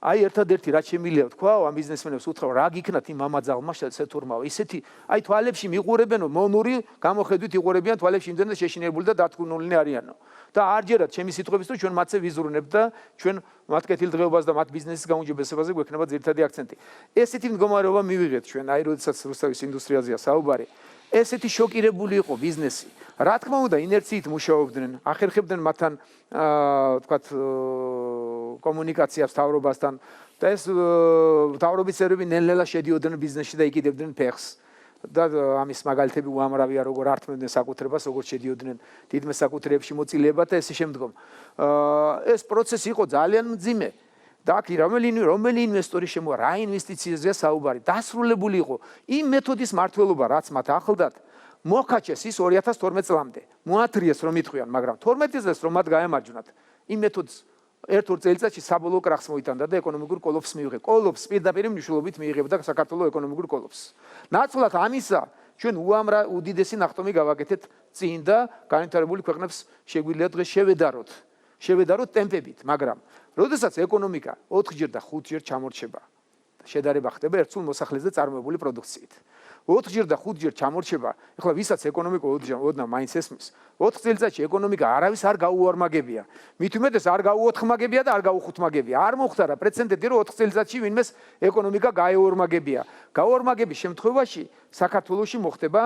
აი ერთადერთი რაც შემიძლია თქვა, ამ ბიზნესმენებს უთხრა, რა გიქნათ იმ მამაძალმა სეთურმაო. ისეთი, აი თვალებში მიყურებენო, მონური გამოხედვით იყურებიან თვალებში იმდენად შეშინებული და დათქმულნი არიანო. და არჯერად ჩემი სიტყვების თუ ჩვენ მათზე ვიზრუნებთ და ჩვენ მათ კეთილდღეობას და მათ ბიზნესის გაუმჯობესებაზე გვექნება ძირითადი აქცენტი. ესეთი მდგომარეობა მივიღეთ ჩვენ, აი როდესაც რუსთავის ინდუსტრიაზეა საუბარი. ესეთი შოკირებული იყო ბიზნესი. რა თქმა უნდა, ინერციით მუშაობდნენ, ახერხებდნენ მათთან, თქვათ, კომუნიკაციას მთავრობასთან და ეს მთავრობის წევრები ნელ-ნელა შედიოდნენ ბიზნესში და იკიდებდნენ ფეხს. და ამის მაგალითები უამრავია, როგორ ართმევდნენ საკუთრებას, როგორ შედიოდნენ დიდმე საკუთრებებში მოწილებად და ესე შემდგომ. ეს პროცესი იყო ძალიან მძიმე. და აქ რომელი ინვესტორი შემოვა, რა ინვესტიციაზეა საუბარი, დასრულებული იყო იმ მეთოდის მართლობა, რაც მათ ახლდათ, მოხაჩეს ის 2012 წლამდე. მოათრიეს რომ იტყვიან, მაგრამ 12 წელს რომ მათ გაემარჯვნათ, იმ მეთოდს ერთ-ორ წელიწადში საბოლოო კრახს მოიტანდა და ეკონომიკურ კოლოფს მიიღე. კოლოფს პირდაპირ მნიშვნელობით მიიღებდა საქართველოს ეკონომიკურ კოლოფს. ნაცვლად ამისა, ჩვენ უდიდესი ნახტომი გავაკეთეთ წინ და განვითარებული ქვეყნებს შეგვიძლია დღეს შევედაროთ ტემპებით, მაგრამ როდესაც ეკონომიკა 4-ჯერ და 5-ჯერ ჩამორჩება, შედარება ხდება ერთსულ მოსახლეზე წარმოებული პროდუქციით. 4-ჯერ და 5-ჯერ ჩამორჩება, ეხლა ვისაც ეკონომიკა ოდნავ მაინც ესმის, 4 წელიწადში ეკონომიკა არავის არ გაუორმაგებია. მით უმეტეს არ გაუოთხმაგებია და არ გაუხუთმაგებია. არ მოხდა რა პრეცედენტი, რომ 4 წელიწადში ვინმეს ეკონომიკა გაეორმაგებია. გაორმაგების შემთხვევაში საქართველოში მოხდება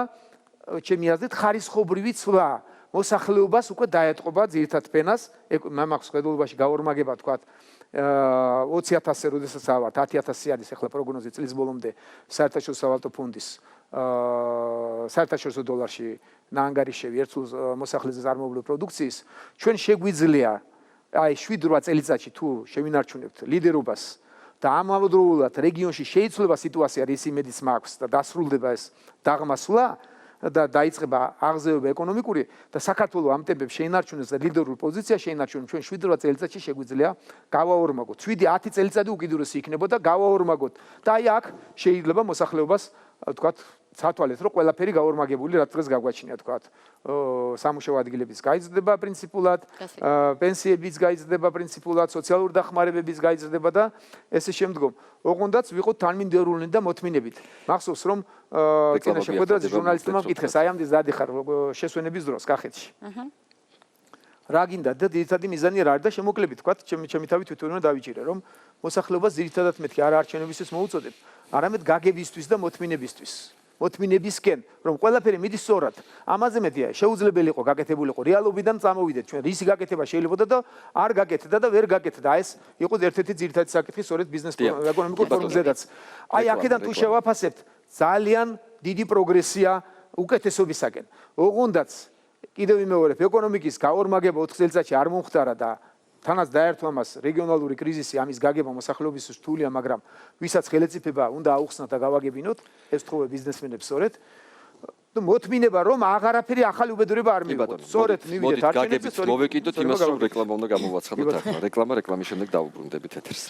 ჩემი აზრით ხარისხობრივი ცვლა. მოსახლეობას უკვე დაეტყობა ძირითად ფენას, მამახს ხედულობაში გაორმაგება თქვათ 20,000-ზე, როდესაც ავართ 10,000 არის ახლა პროგნოზი წლის ბოლომდე საერთაშორისო სავალუტო ფონდის საერთაშორისო დოლარში ნაანგარიშევი ერთსულ მოსახლეზე წარმოებული პროდუქციის, ჩვენ შეგვიძლია აი 7-8 წელიწადში თუ შევინარჩუნებთ ლიდერობას და ამავდროულად რეგიონში შეიცვლება სიტუაცია, რის იმედიც მაქვს და დასრულდება ეს დაღმასვლა და დაიწყება აღზევება ეკონომიკური და საქართველოს ამ ტემპებს შეინარჩუნოს და ლიდერულ პოზიციას შეინარჩუნოს, ჩვენ 7-8 წელიწადში შეგვიძლია გავაორმაგოთ. 7-10 წელიწადი უკიდურესი იქნებოდა გავაორმაგოთ. და აი აქ შეიძლება მოსახლეობას, თქვათ, ცათვალეთ, რომ ყველაფერი გაორმაგებული რაც დღეს გაგვაჩნია, თქვა. სამუშაო ადგილების გაიზრდება პრინციპულად, პენსიების გაიზრდება პრინციპულად, სოციალური დახმარებების გაიზრდება და ესე შემდგომ. ოღონდაც ვიყოთ თანმიმდევრულნი და მოთმინებით. მახსოვს რომ წინა შეხვედრაზე ჟურნალისტებმა მკითხეს, აი ამდენ დადიხარ შესვენების დროს კახეთში. რა გინდა და ძირითადი მიზანი რა არის და შემოკლებით თქვა, ჩემი თავი თვითონ დავიჭირე, რომ მოსახლეობას ძირითადად მეთქი არა არჩევნებისთვის მოუწოდებ, არამედ გაგებისთვის და მოთმინებისთვის. მოთმინებისკენ, რომ ყველაფერი მიდის სწორად. ამაზე მეტია, შეუძლებელი იყო გაკეთებულიყო რეალობიდან წამოვიდეთ ჩვენ. რისი გაკეთება შეიძლებოდა და არ გაკეთდა და ვერ გაკეთდა. ეს იყო ერთ-ერთი ძირითადი საკითხი სწორედ ბიზნეს ეკონომიკურ ფორუმზედაც. აი აქედან თუ შევაფასებთ, ძალიან დიდი პროგრესია უკეთესობისაკენ. ოღონდაც კიდევ ვიმეორებ, ეკონომიკის გაორმაგება 4 წელიწადში არ მომხდარა და თანაც დაერთვა მას რეგიონალური კრიზისი, ამის გაგება მოსახლეობის რთულია, მაგრამ ვისაც ხელეწიფება უნდა აუხსნათ და გავაგებინოთ, ეს თხოვე ბიზნესმენებს სწორედ. და მოთმინება რომ აღარაფერი ახალი უბედურება არ მივიღოთ. სწორედ მივიდეთ არჩევნებზე, სწორედ მოვეკიდოთ იმას, რომ რეკლამა უნდა გამოვაცხადოთ ახლა. რეკლამის შემდეგ დავუბრუნდებით ეთერს.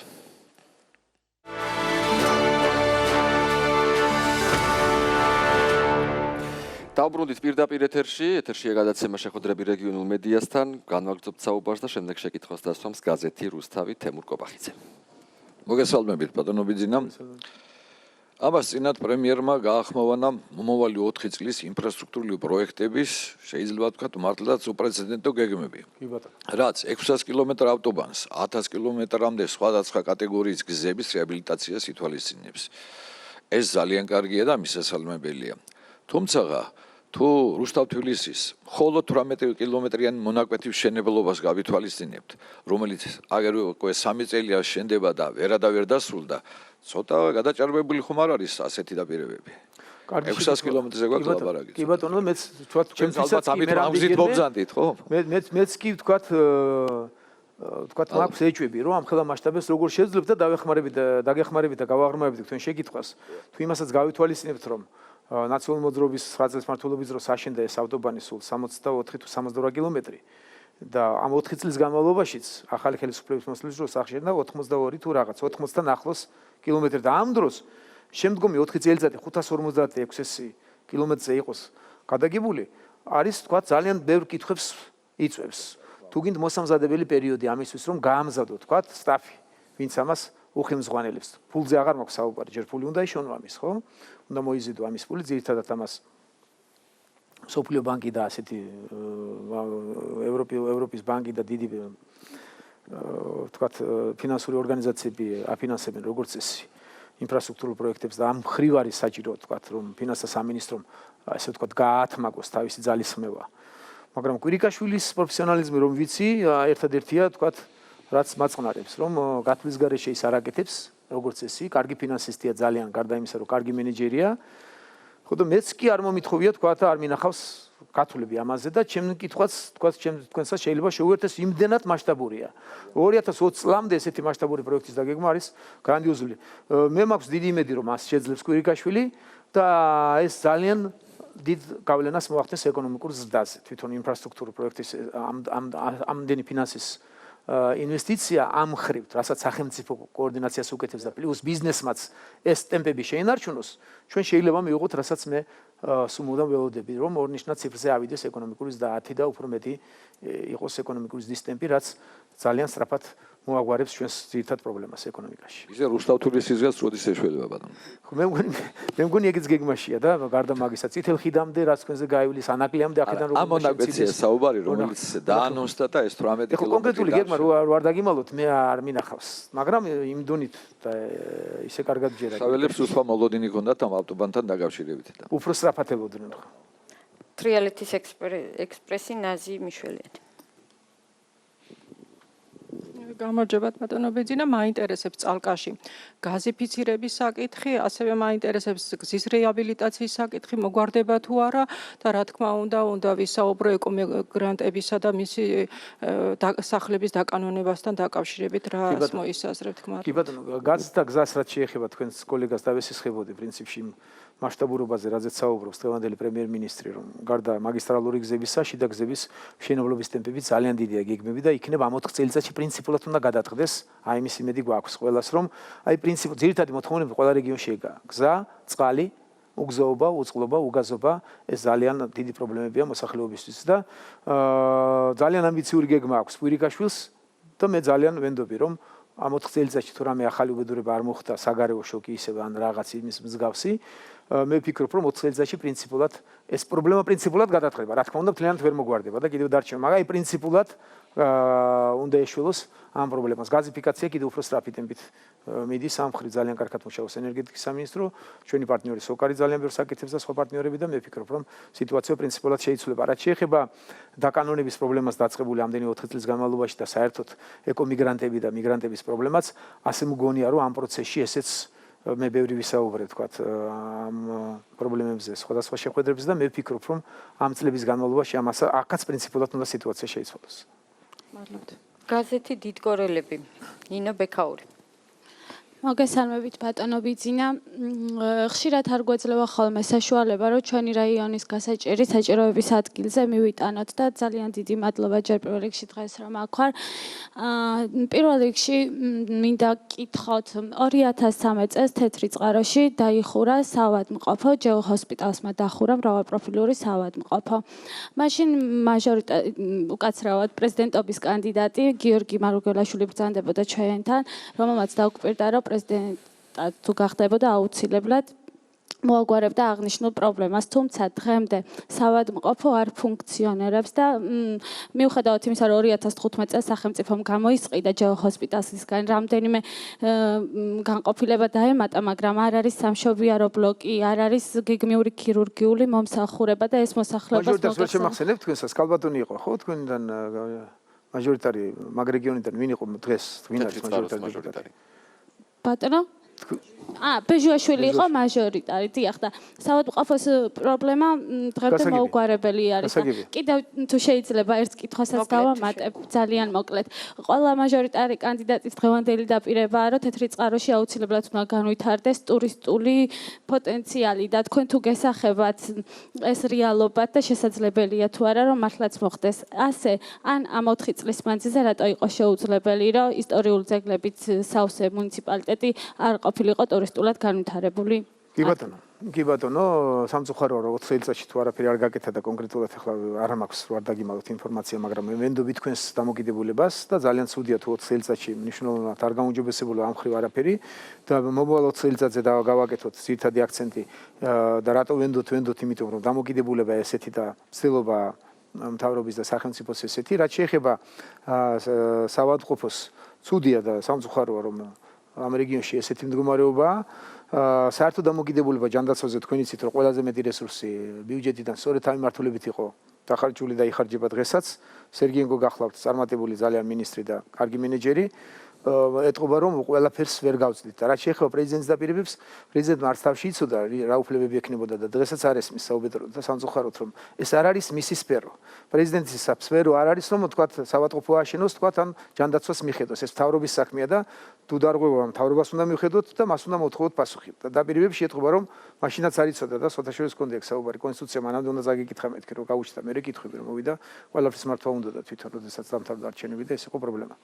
დავბრუნდით პირდაპირ ეთერშია გადაცემა შეხვედრები რეგიონულ მედიასთან, განვაგრძობთ საუბარს და შემდეგ შეკითხვას დასვამს გაზეთი რუსთავი თემურ კობახიძე. მოგესალმებით ბატონო ბიძინა. ამას წინათ პრემიერმა გაახმოვანა მომავალი 4 წლის ინფრასტრუქტურული პროექტების, შეიძლება ვთქვათ, მართლაც უპრეცედენტო გეგმები. რაც 600 კილომეტრ ავტობანს, 1000 კილომეტრამდე სხვადასხვა კატეგორიის გზების რეაბილიტაციას ითვალისწინებს. ეს ძალიან კარგია და მისასალმებელია. თუმცა თუ რუსთავ-თბილისის მხოლოდ 18 კილომეტრიანი მონაკვეთის მშენებლობას გავითვალისწინებთ, რომელიც აგერ უკვე 3 წელია შენდება და ვერადავერ დასრულდა, ცოტა გადაჭარბებული ხომ არ არის ასეთი დაპირებები. 600 კილომეტრზე გვაქვს ლაბარაკი. კი ბატონო, მეც თქვათ ჩემთვისაც ამით ამზით მობზანდით, ხო? მეც კი თქვათ მაქვს ეჭვები, რომ ამ ხელა მასშტაბებს როგორ შეძლებთ და დაგეხმარებით და გავაღრმავებით თქვენ შეკითხვას. თუ იმასაც გავითვალისწინებთ, რომ ნაციონალური მოძრაობის 9 წლის მმართველობის დროს აშენდა ეს ავტობანი სულ 64 თუ 72 კილომეტრი და ამ 4 წლის განმავლობაშიც ახალი ხელისუფლების მოსვლის დროს აღშენდა 82 თუ რაღაც 80-დან ახლოს კილომეტრი და ამ დროს შემდგომი 4 წელიწადი 556 კილომეტრზე იყოს გადაგებული არის თქვა ძალიან ბევრ კითხვებს იწვევს. თუ გინდ მოსამზადებელი პერიოდი ამისთვის რომ გაამზადოთ თქვა სტაფი, ვინც ამას უხელმძღვანელებს. ფულზე აღარ მაქვს საუბარი, ჯერ ფული უნდა იშონო ამის, ხო? უნდა მოიზიდო ამის ფული, ძირითადად ამას სოფლიო ბანკი და ასეთი ევროპის ბანკი და დიდი თქვათ ფინანსური ორგანიზაციები აფინანსებენ როგორც წესი ინფრასტრუქტურულ პროექტებს და ამ მხრივ არის საჭირო თქვათ რომ ფინანსთა სამინისტრომ ასე ვთქვათ გაათმაგოს თავისი ძალისხმევა. მაგრამ კვირიკაშვილის პროფესიონალიზმი რომ ვიცი, ერთადერთია თქვათ რაც მაწყნარებს, რომ გათვლის გარეშე ის არ აკეთებს, როგორც წესი, კარგი ფინანსისტია ძალიან, გარდა იმისა, რომ კარგი მენეჯერია. ხო და მეც კი არ მომითხოვია თქვა და არ მინახავს გათვლები ამაზე და ჩემი კითხვაც თქვენსაც შეიძლება შეუერთდეს იმდენად მასშტაბურია. 2020 წლამდე ესეთი მასშტაბური პროექტის დაგეგმა არის გრანდიოზული. მე მაქვს დიდი იმედი, რომ მას შეძლებს კვირიკაშვილი და ეს ძალიან დიდ გავლენას მოახდენს ეკონომიკურ ზრდაზე. თვითონ ინფრასტრუქტურული პროექტის ამდენი ფინანსის ინვესტიცია ამ ხრივ, რასაც სახელმწიფო კოორდინაციას უკეთებს და პლუს ბიზნესმაც ეს ტემპები შეინარჩუნოს, ჩვენ შეიძლება მივიღოთ, რასაც მე სუმუდამ ველოდები, რომ ორნიშნად ციფრზე ავიდეს ეკონომიკური ზრდა 10 და უფრო მეტი იყოს ეკონომიკური ზრდის ტემპი, რაც ძალიან სწრაფად მოაგვარებს ჩვენს ძირითად პრობლემას ეკონომიკაში. ისე რუსთავ-თბილისისგან როდის ეშველება ბატონო? მე მგონი ეგეც გეგმაშია და გარდა მაგისა წითელ ხიდამდე რაც თქვენზე გაივლის ანაკლიამდე აქედან რომ მონაკვეთია საუბარი, რომელიც დაანონსდა და ეს 18 კილომეტრი. კონკრეტული გეგმა რო არ დაგიმალოთ, მე არ მინახავს, მაგრამ იმ დონით და ისე კარგად ჯერა. საველებს უსვა მოლოდინი ჰქონდათ ამ ავტობანთან დაკავშირებით და უფრო სწრაფად ელოდნენ. თრიალეთის ექსპრესი ნაზი მიშველი. გამარჯობა ბატონო ბეძინა, მაინტერესებს წალკაში გაზიფიცირების საკითხი, ასევე მაინტერესებს გზის რეაბილიტაციის საკითხი, მოგვარდება თუ არა და რა თქმა უნდა ვისაუბრო ეკომიგრანტებისა და მისი სახლების დაკანონებასთან დაკავშირებით რა მოისაზრებთ თქმა. კი ბატონო, გაზს და გზას რაც შეეხება თქვენს კოლეგას დავესისხებოდი პრინციპში მასშტაბურობაზე, რაზეც საუბრობს დღევანდელი პრემიერ-მინისტრი, რომ გარდა მაგისტრალური გზებისა, შიდა გზების მშენებლობის ტემპები ძალიან დიდია გეგმები და იქნება ამ 4 წელიწადში პრინციპულად უნდა გადაწყდეს, აი იმის იმედი გვაქვს ყველას, რომ აი პრინციპი ძირითადი მოთხოვნები ყველა რეგიონში ეგაა. გზა, წყალი უგზაობა, უწყლობა, უგაზობა ეს ძალიან დიდი პრობლემებია მოსახლეობისთვის და ძალიან ამბიციური გეგმა აქვს კვირიკაშვილს და მე ძალიან ვენდობი რომ ამ 4 წელიწადში თუ რამე ახალი უბედურება არ მოხდა საგარეო შოკი ისე ან რაღაც იმის მსგავსი მე ვფიქრობ რომ 4 წელიწადში პრინციპულად ეს პრობლემა პრინციპულად გადაწყდება რა თქმა უნდა მთლიანად ვერ მოგვარდება და კიდევ დარჩება მაგრამ აი პრინციპულად უნდა ეშველოს ამ პრობლემას გაზიფიკაცია კიდევ უფრო სწრაფი ტემპით მიდის ამ ხრი ძალიან კარგად მუშაობს ენერგეტიკის სამინისტრო ჩვენი პარტნიორი სოკარი ძალიან ბევრს აკეთებს და სხვა პარტნიორები და მე ვფიქრობ რომ სიტუაცია პრინციპულად შეიცვლება რაც შეეხება დაკანონების პრობლემას დაწყებული ამდენი 4 წლის განმავლობაში და საერთოდ ეკომიგრანტები და მიგრანტების პრობლემაც ასე მგონია რომ ამ პროცესში ესეც მე ბევრი ვისაუბრე თქვათ ამ პრობლემებზე სხვადასხვა შეხვედრებზე და მე ვფიქრობ რომ ამ წლების განმავლობაში აქაც პრინციპულად უნდა სიტუაცია შეიცვალოს მადლობთ. გაზეთი დიდგორელები ნინო ბექაური მოგესალმებით ბატონო ბიძინა. ხშირად არ გვეძლევა ხოლმე საშუალება, რომ ჩვენი რაიონის გასაჭირი საჭიროების ადგილზე მივიტანოთ და ძალიან დიდი მადლობა ჯერ პირველ რიგში დღეს რომ აქ ვარ. პირველ რიგში მინდა გკითხოთ 2013 წელს თეთრი წყაროში დაიხურა საავადმყოფო, ჯეო ჰოსპიტალსმა დახურა მრავალპროფილური საავადმყოფო. მაშინ უკაცრავად პრეზიდენტობის კანდიდატი გიორგი მარუგველაშვილი ბრძანდებოდა ჩვენთან, რომელმაც დაუკვირდა რომ პრეზიდენტად თუ გახდებოდა აუცილებლად მოაგვარებდა აღნიშნულ პრობლემას, თუმცა დღემდე საავადმყოფო არ ფუნქციონირებს და მიუხედავად იმისა, რომ 2015 წელს სახელმწიფომ გამოისყიდა ჯეო ჰოსპიტალსისგან რამდენიმე განყოფილება დაემატა, მაგრამ არ არის სამშობიარო ბლოკი, არ არის გეგმიური ქირურგიული მომსახურება და ეს მოსახლეობას მაჟორიტარს შემახსენებ თქვენსაც კალბატონი იყო ხო თქვენიდან მაჟორიტარი მაგ რეგიონიდან ვინ იყო დღეს ვინ არის მაჟორიტარი ბატონო ბეჟუაშვილი იყო მაჟორიტარი, დიახ და საავადმყოფოს პრობლემა დღემდე მოუგვარებელი არის. კიდევ თუ შეიძლება ერთ კითხვასაც გავამატებ ძალიან მოკლედ. ყველა მაჟორიტარი კანდიდატის დღევანდელი დაპირებაა, რომ თეთრი წყაროში აუცილებლად უნდა განვითარდეს ტურისტული პოტენციალი და თქვენ თუ გესახებათ ეს რეალობად და შესაძლებელია თუ არა რომ მართლაც მოხდეს. ასე ან ამ 4 წლის მანძილზე რატო იყო შეუძლებელი, რომ ისტორიული ძეგლებით სავსე მუნიციპალიტეტი არ ყოფილიყო ტურისტულად განვითარებული. კი ბატონო, სამწუხაროა რომ 4 წელიწადში თუ არაფერი არ გაკეთა და კონკრეტულად ახლა არ მაქვს რა დაგიმალოთ ინფორმაცია, მაგრამ მე ვენდობი თქვენს დამოკიდებულებას და ძალიან ცუდია თუ 4 წელიწადში მნიშვნელოვნად არ გამოუჯობესებულა ამ ხრივ არაფერი და მომავალ 4 წელიწადზე გავაკეთოთ ძირითადი აქცენტი და რატო ვენდოთ იმიტომ რომ დამოკიდებულება ესეთი და ცდილობა მთავრობის და სახელმწიფოს ესეთი, რაც შეეხება საავადმყოფოს ცუდია და სამწუხაროა რომ ამ რეგიონში ესეთი მდგომარეობაა. საერთო დამოკიდებულება ჯანდაცვაზე თქვენ იცით რომ ყველაზე მეტი რესურსი ბიუჯეტიდან სწორედ ამ მიმართულებით იყო დახარჯული და იხარჯება დღესაც. სერგიენკო გახლავთ წარმატებული ძალიან მინისტრი და კარგი მენეჯერი. ეთყობა რომ ყველაფერს ვერ გავწდით და რაც შეეხება პრეზიდენტის დაპირებებს, პრეზიდენტმა არც თავში იცოდა რა უფლებები ექნებოდა და დღესაც არ ესმის საუბედრო და სამწუხაროდ რომ ეს არ არის მისი სფერო. პრეზიდენტის სფერო არ არის რომ თქვა საავადმყოფო აშენოს თქვა ამ ჯანდაცვას მიხედოს. ეს მთავრობის საქმეა და თუ დარღვევა მთავრობას უნდა მივხედოთ და მას უნდა მოთხოვოთ პასუხი. და დაპირებებში ეთყობა რომ მაშინაც არ იცოდა და სოთაშორის კონდექ საუბარი კონსტიტუცია მანამდე უნდა ზაგიკითხა მეთქი რომ გაუჩნდა მე კითხები რომ მოვიდა ყველაფერს მართვა უნდა და თვითონ როდესაც დამთავრდა არჩევნები და ეს იყო პრობლემა.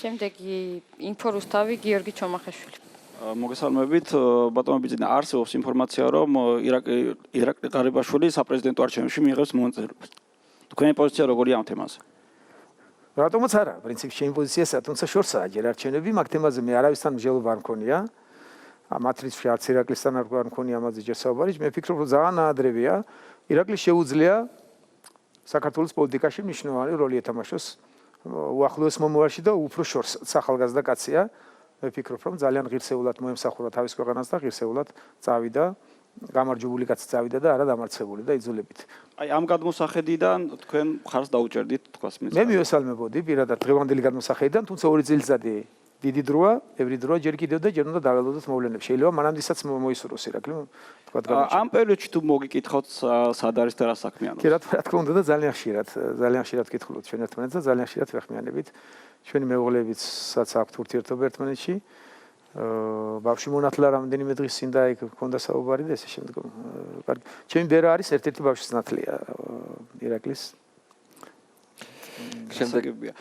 შემდეგი ინფორუსთავი გიორგი ჩომახაშვილი. მოგესალმებით, ბატონო ბიძინა, არსებობს ინფორმაცია, რომ ირაკლი ყარიბაშვილი საპრეზიდენტო არჩევნებში მიიღებს მონაწილეობას. თქვენი პოზიცია როგორია ამ თემაზე? რატომაც არა, პრინციპში ჩემი პოზიციაა, თუმცა შორსაა ჯერ არჩევნები, მაგ თემაზე მე არავისთან მსჯელობა არ მქონია. მათ რიცხვში არც ირაკლისთან არ მქონია ამაზე ჯერ საუბარი, მე ვფიქრობ, რომ ძალიან აადრევია. ირაკლის შეუძლია საქართველოს პოლიტიკაში მნიშვნელოვანი როლი ეთამაშოს. უახლოეს მომავალში და უფრო შორს ახალგაზრდა კაცია. მე ვფიქრობ, რომ ძალიან ღირსეულად მოემსახურა თავის ქვეყანას და ღირსეულად წავიდა, გამარჯვებული კაცი წავიდა და არა დამარცხებული და იძულებით. აი ამ გადმოსახედიდან თქვენ მხარს დაუჭერდით თქვას მის. მე მივესალმებოდი პირადად დღევანდელი გადმოსახედიდან, თუმცა 2 წელიწადი დიდი დროა, ბევრი დროა ჯერ კიდევ და ჯერ უნდა დაველოდოთ მოვლენებს. შეიძლება მანამდესაც მოისურვოს ირაკლი, თქვა გამოჩნდა. ამ პერიოდში თუ მოგიკითხოთ სად არის და რა საქმიანობს? კი რა თქმა უნდა და ძალიან ხშირად კითხულობთ ჩვენ ერთმანეთს და ძალიან ხშირად ვეხმიანებით. ჩვენი მეუღლეებიცაც აქვთ ურთიერთობა ერთმანეთში. ბავშვი მონათლა რამდენიმე დღის წინ და იქ ჰქონდა საუბარი და ესე შემდეგ. კარგი. ჩემი ბერა არის ერთ-ერთი ბავშვის ნათლია ირაკლის. შემდეგია.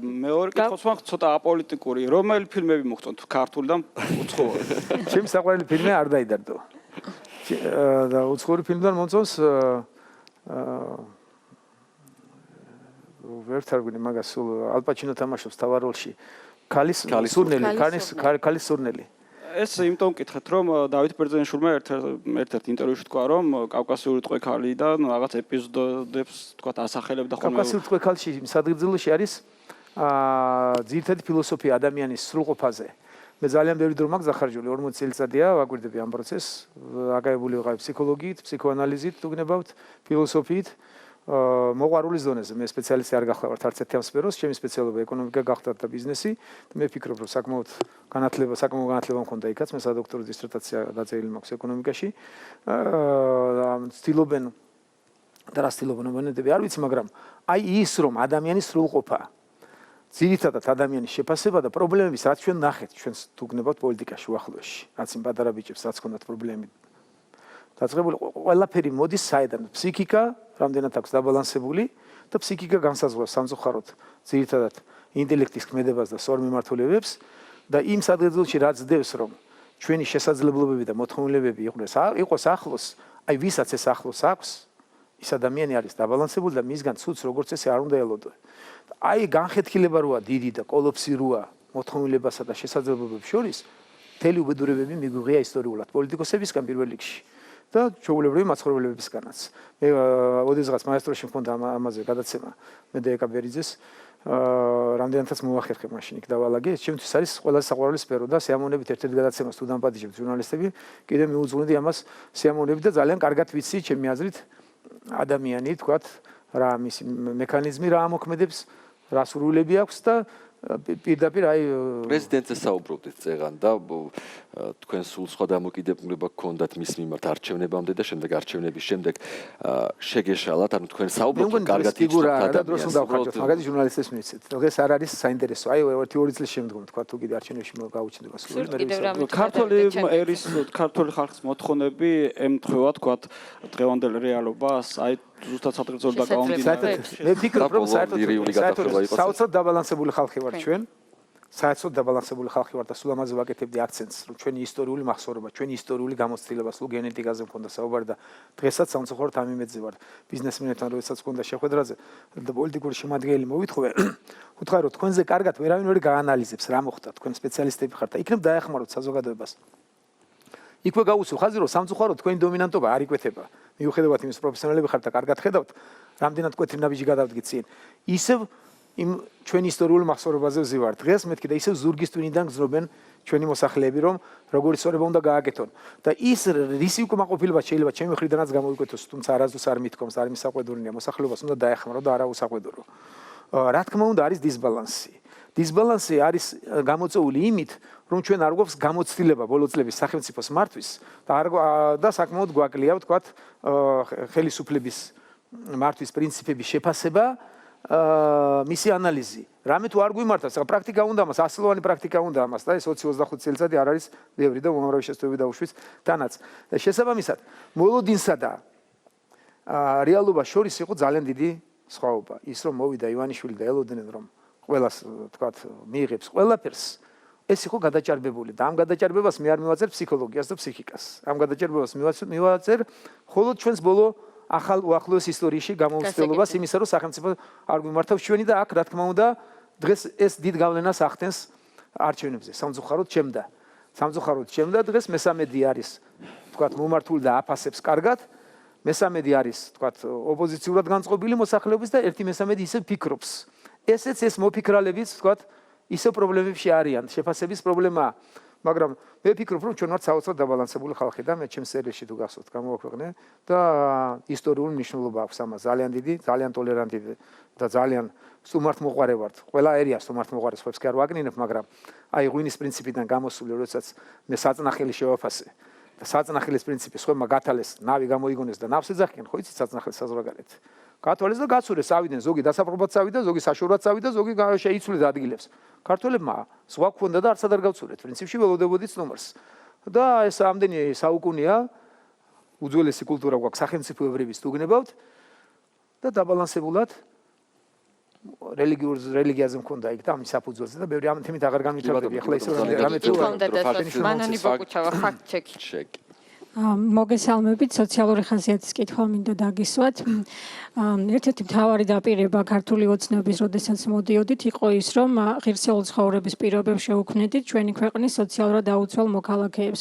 მეორე კითხვაც მაქვს ცოტა აპოლიტიკური. რომელი ფილმები მოხდოთ ქართული და უცხოური? ჩემი საყვარელი ფილმი არ დაიდარდო. და უცხოური ფილმიდან მომწონს ვერ თარგმნი მაგას სულ ალპაჩინო თამაშობს თავარ როლში. ქალის სურნელი. ეს იმიტომ მკითხეთ, რომ დავით ბერძენიშვილმა ერთ-ერთ ინტერვიუში თქვა, რომ კავკასიური ტყვე ქალიდან რაღაც ეპიზოდებს თქვა ასახელებდა ხოლმე. კავკასიური ტყვე ქალში სადღეგრძელოში არის ძირითადი ფილოსოფია ადამიანის სრულყოფაზე. მე ძალიან ბევრი დრო მაქვს დახარჯული 40 წელიწადია ვაკვირდები ამ პროცესს, აკავებული ვიყავი ფსიქოლოგიით, ფსიქოანალიზით, ვგნებავთ ფილოსოფიით. მოყვარულის დონეზე მე სპეციალისტი არ გახლავართ არც ერთი ამ სფეროს, ჩემი სპეციალობა ეკონომიკა გახდა და ბიზნესი. მე ვფიქრობ, რომ საკმაოდ განათლება მქონდა იქაც, მე სადოქტორო დისერტაცია დაწერილი მაქვს ეკონომიკაში. ცდილობენ და რა ცდილობენ აბონენტები არ ვიცი, მაგრამ აი ის რომ ადამიანის სრულყოფა ძირითადად ადამიანის შეფასება და პრობლემების რაც ჩვენ ნახეთ, ჩვენ თუ გნებავთ პოლიტიკაში უახლოეში, რაც იმ პატარა ბიჭებს რაც ქონდათ პრობლემები დაწყებული ყველაფერი მოდის საიდან ფსიქიკა რამდენად აქვს დაბალანსებული და ფსიქიკა განსაზღვრავს სამწუხაროდ ძირითადად ინტელექტის ქმედებას და სწორ მიმართულებებს და იმ სადღეგრძელში რაც ძდევს რომ ჩვენი შესაძლებლობები და მოთხოვნილებები იყოს ახლოს, აი ვისაც ეს ახლოს აქვს, ის ადამიანი არის დაბალანსებული და მისგან ცუდს როგორც ესე არ უნდა ელოდო. აი განხეთქილება როა დიდი და კოლოფსი როა მოთხოვნილებასა და შესაძლებლობებს შორის, მთელი უბედურებები მიგვიღია ისტორიულად პოლიტიკოსებისგან პირველ რიგში. და ჩვეულებრივი მაცხოვრებლებისგანაც. მე ოდესღაც მაესტროში მქონდა ამაზე გადაცემა მე და ეკაბერიძეს რამდენადაც მოახერხე მაშინ იქ დავალაგე. ჩემთვის არის ყველაზე საყვარელი სფერო და სიამოვნებით ერთ-ერთ გადაცემას თუ დამპატიჟებთ ჟურნალისტები, კიდე მიუძღვნიდი ამას სიამოვნებით და ძალიან კარგად ვიცი ჩემი აზრით ადამიანი, თქვათ, რა მისი მექანიზმი რა ამოქმედებს, რა სურვილები აქვს და პირდაპირ აი პრეზიდენტზე საუბრობდით წეგან და თქვენ სულ სხვა დამოკიდებულება გქონდათ მის მიმართ არჩევნებამდე და შემდეგ არჩევნების შემდეგ შეგეშალათ, ანუ თქვენ საუბრობთ კარგად იცნობთ და დროს უნდა ვხარჯოთ, მაგალითად ჟურნალისტებს მიცეთ. დღეს არ არის საინტერესო. აი 1-2 წლის შემდგომ თქვა თუ კიდე არჩევნებში გაუჩნდება სულ ქართული ხალხის მოთხოვნები ემთხვევა თქვა დღევანდელ რეალობას, აი ზუსტად სადღეგრძელო და გამომდინარე. მე ვფიქრობ რომ საერთოდ დაბალანსებული ხალხი ვართ ჩვენ. საერთოდ დაბალანსებული ხალხი ვართ და სულ ამაზე ვაკეთებდი აქცენტს, რომ ჩვენი ისტორიული მახსოვრობა, ჩვენი ისტორიული გამოცდილება, სულ გენეტიკაზე მქონდა საუბარი და დღესაც სამწუხაროდ ამ იმედზე ვარ. ბიზნესმენებთან როდესაც მქონდა შეხვედრაზე და პოლიტიკური შემადგენელი მოვითხოვე, უთხრა რომ თქვენზე კარგად ვერავინ ვერ გაანალიზებს რა მოხდა, თქვენ სპეციალისტები ხართ და იქნებ დაეხმაროთ საზოგადოებას. იქვე გაუსვი ხაზი რომ სამწუხაროდ თქვენი დომინანტობა არ იკვეთება. მიუხედავად იმის პროფესიონალები ხართ და კარგად ხედავთ, რამდენად კვეთრი ნაბიჯი გადავდგით წინ. ისევ იმ ჩვენი ისტორიული მახსოვრობაზე ვზივართ. დღეს მეთქი და ისევ ზურგის ტვინიდან გზნობენ ჩვენი მოსახლეები, რომ როგორი სწორება უნდა გააკეთონ. და ის რისი უკმაყოფილება შეიძლება ჩემი მხრიდანაც გამოვიკვეთოს, თუმცა არასდროს არ მithkoms, არ მისაყვედურია, მოსახლეობას უნდა დაეხმარო და არა უსაყვედურო. რა თქმა უნდა არის დისბალანსი. დისბალანსი არის გამოწვეული იმით, რომ ჩვენ არ გვაქვს გამოცდილება ბოლო წლების სახელმწიფოს მართვის და საკმაოდ გვაკლია, ვთქვათ, ხელისუფლების მართვის პრინციპების შეფასება, მისი ანალიზი. რამე თუ არ გვიმართავს, პრაქტიკა უნდა მას, ასლოვანი პრაქტიკა უნდა მას და ეს 20-25 წელიწადი არ არის ბევრი და უამრავი შესწავლები დაუშვით თანაც. და შესაბამისად, მოლოდინსა და რეალობას შორის იყო ძალიან დიდი სხვაობა. ის რომ მოვიდა ივანიშვილი და ელოდნენ რომ ყველას თქვათ მიიღებს ყველაფერს, ეს იყო გადაჭარბებული და ამ გადაჭარბებას მე არ მივაწერებ ფსიქოლოგიას და ფსიქიკას. ამ გადაჭარბებას მივაწერ მხოლოდ ჩვენს ბოლო ახალ უახლოეს ისტორიაში გამოცდილებას იმისა, რომ სახელმწიფო არ გვიმართავს ჩვენი და აქ რა თქმა უნდა დღეს ეს დიდ გავლენას ახდენს არჩევნებზე. სამწუხაროდ ჩემდა დღეს მესამედი არის თქვათ მომართული და აფასებს კარგად. მესამედი არის თქვათ ოპოზიციურად განწყობილი მოსახლეობის და 1/3 ისე ფიქრობს. ესეც ეს მოფიქრალებიც თქვათ ისე პრობლემებში არიან, შეფასების პრობლემაა. მაგრამ მე ვფიქრობ, რომ ჩვენ ვართ საოცრად დაბალანსებული ხალხი და მე ჩემს სერიაში თუ გახსოვთ გამოვაქვეყნე და ისტორიული მნიშვნელობა აქვს ამას, ძალიან დიდი, ძალიან ტოლერანტი და ძალიან სტუმართმოყვარე ვართ. ყველა ერია სტუმართმოყვარეს ხებს კი არ ვაკნინებ, მაგრამ აი ღვინის პრინციპიდან გამოსული, როდესაც მე საწნახელი შევაფასე და საწნახელის პრინციპი ხმა გათალეს, ნავი გამოიგონეს და ნავს ეძახიან, ხო იცით საწნახელის საზოგადოებრივად. გათვალეს და გაცურეს, ავიდნენ, ზოგი დასაპრობად წავიდა, ზოგი საშუალოდ წავიდა, ზოგი შეიცვლიდა ადგილებს. ქართველებმა სხვა გქონდა და არც არ გავცურეთ, პრინციპში ველოდებოდით სტუმარს. და ეს ამდენი საუკუნეა უძველესი კულტურა გვაქვს სახელმწიფოებრების თუ გნებავთ და დაბალანსებულად რელიგიაზე მქონდა იქ და ამის საფუძველზე და ბევრი ამ თემით აღარ განვითარდება. ახლა ისე რამე თუ მანანი ბოკუჩავა ფაქტ ჩეკი. მოგესალმებით, სოციალური ხასიათის კითხვა მინდა დაგისვათ. ერთ-ერთი მთავარი დაპირება ქართული ოცნების, როდესაც მოდიოდით, იყო ის, რომ ღირსეული ცხოვრების პირობებს შევუქმნედით ჩვენი ქვეყნის სოციალურად დაუცველ მოქალაქეებს.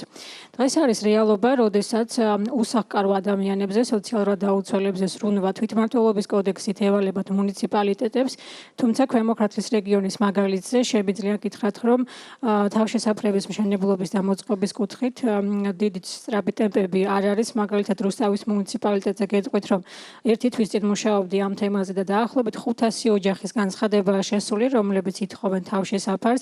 დღეს არის რეალობა, როდესაც უსახკარო ადამიანებზე, სოციალურად დაუცველებზე სრულდება თვითმმართველობის კოდექსით ევალებათ მუნიციპალიტეტებს, თუმცა ქვემო ქართლის რეგიონის მაგალითზე შემიძლია გითხრათ, რომ თავშესაფრების მშენებლობის და მოწყობის კუთხით დიდი სწრაფი ტემპები არ არის, მაგალითად რუსთავის მუნიციპალიტეტზე გეტყვით, რომ ერთი თვის წინ მუშაობდი ამ თემაზე და დაახლოებით 500 ოჯახის განცხადებაა შესული, რომლებიც ითხოვენ თავშესაფარს.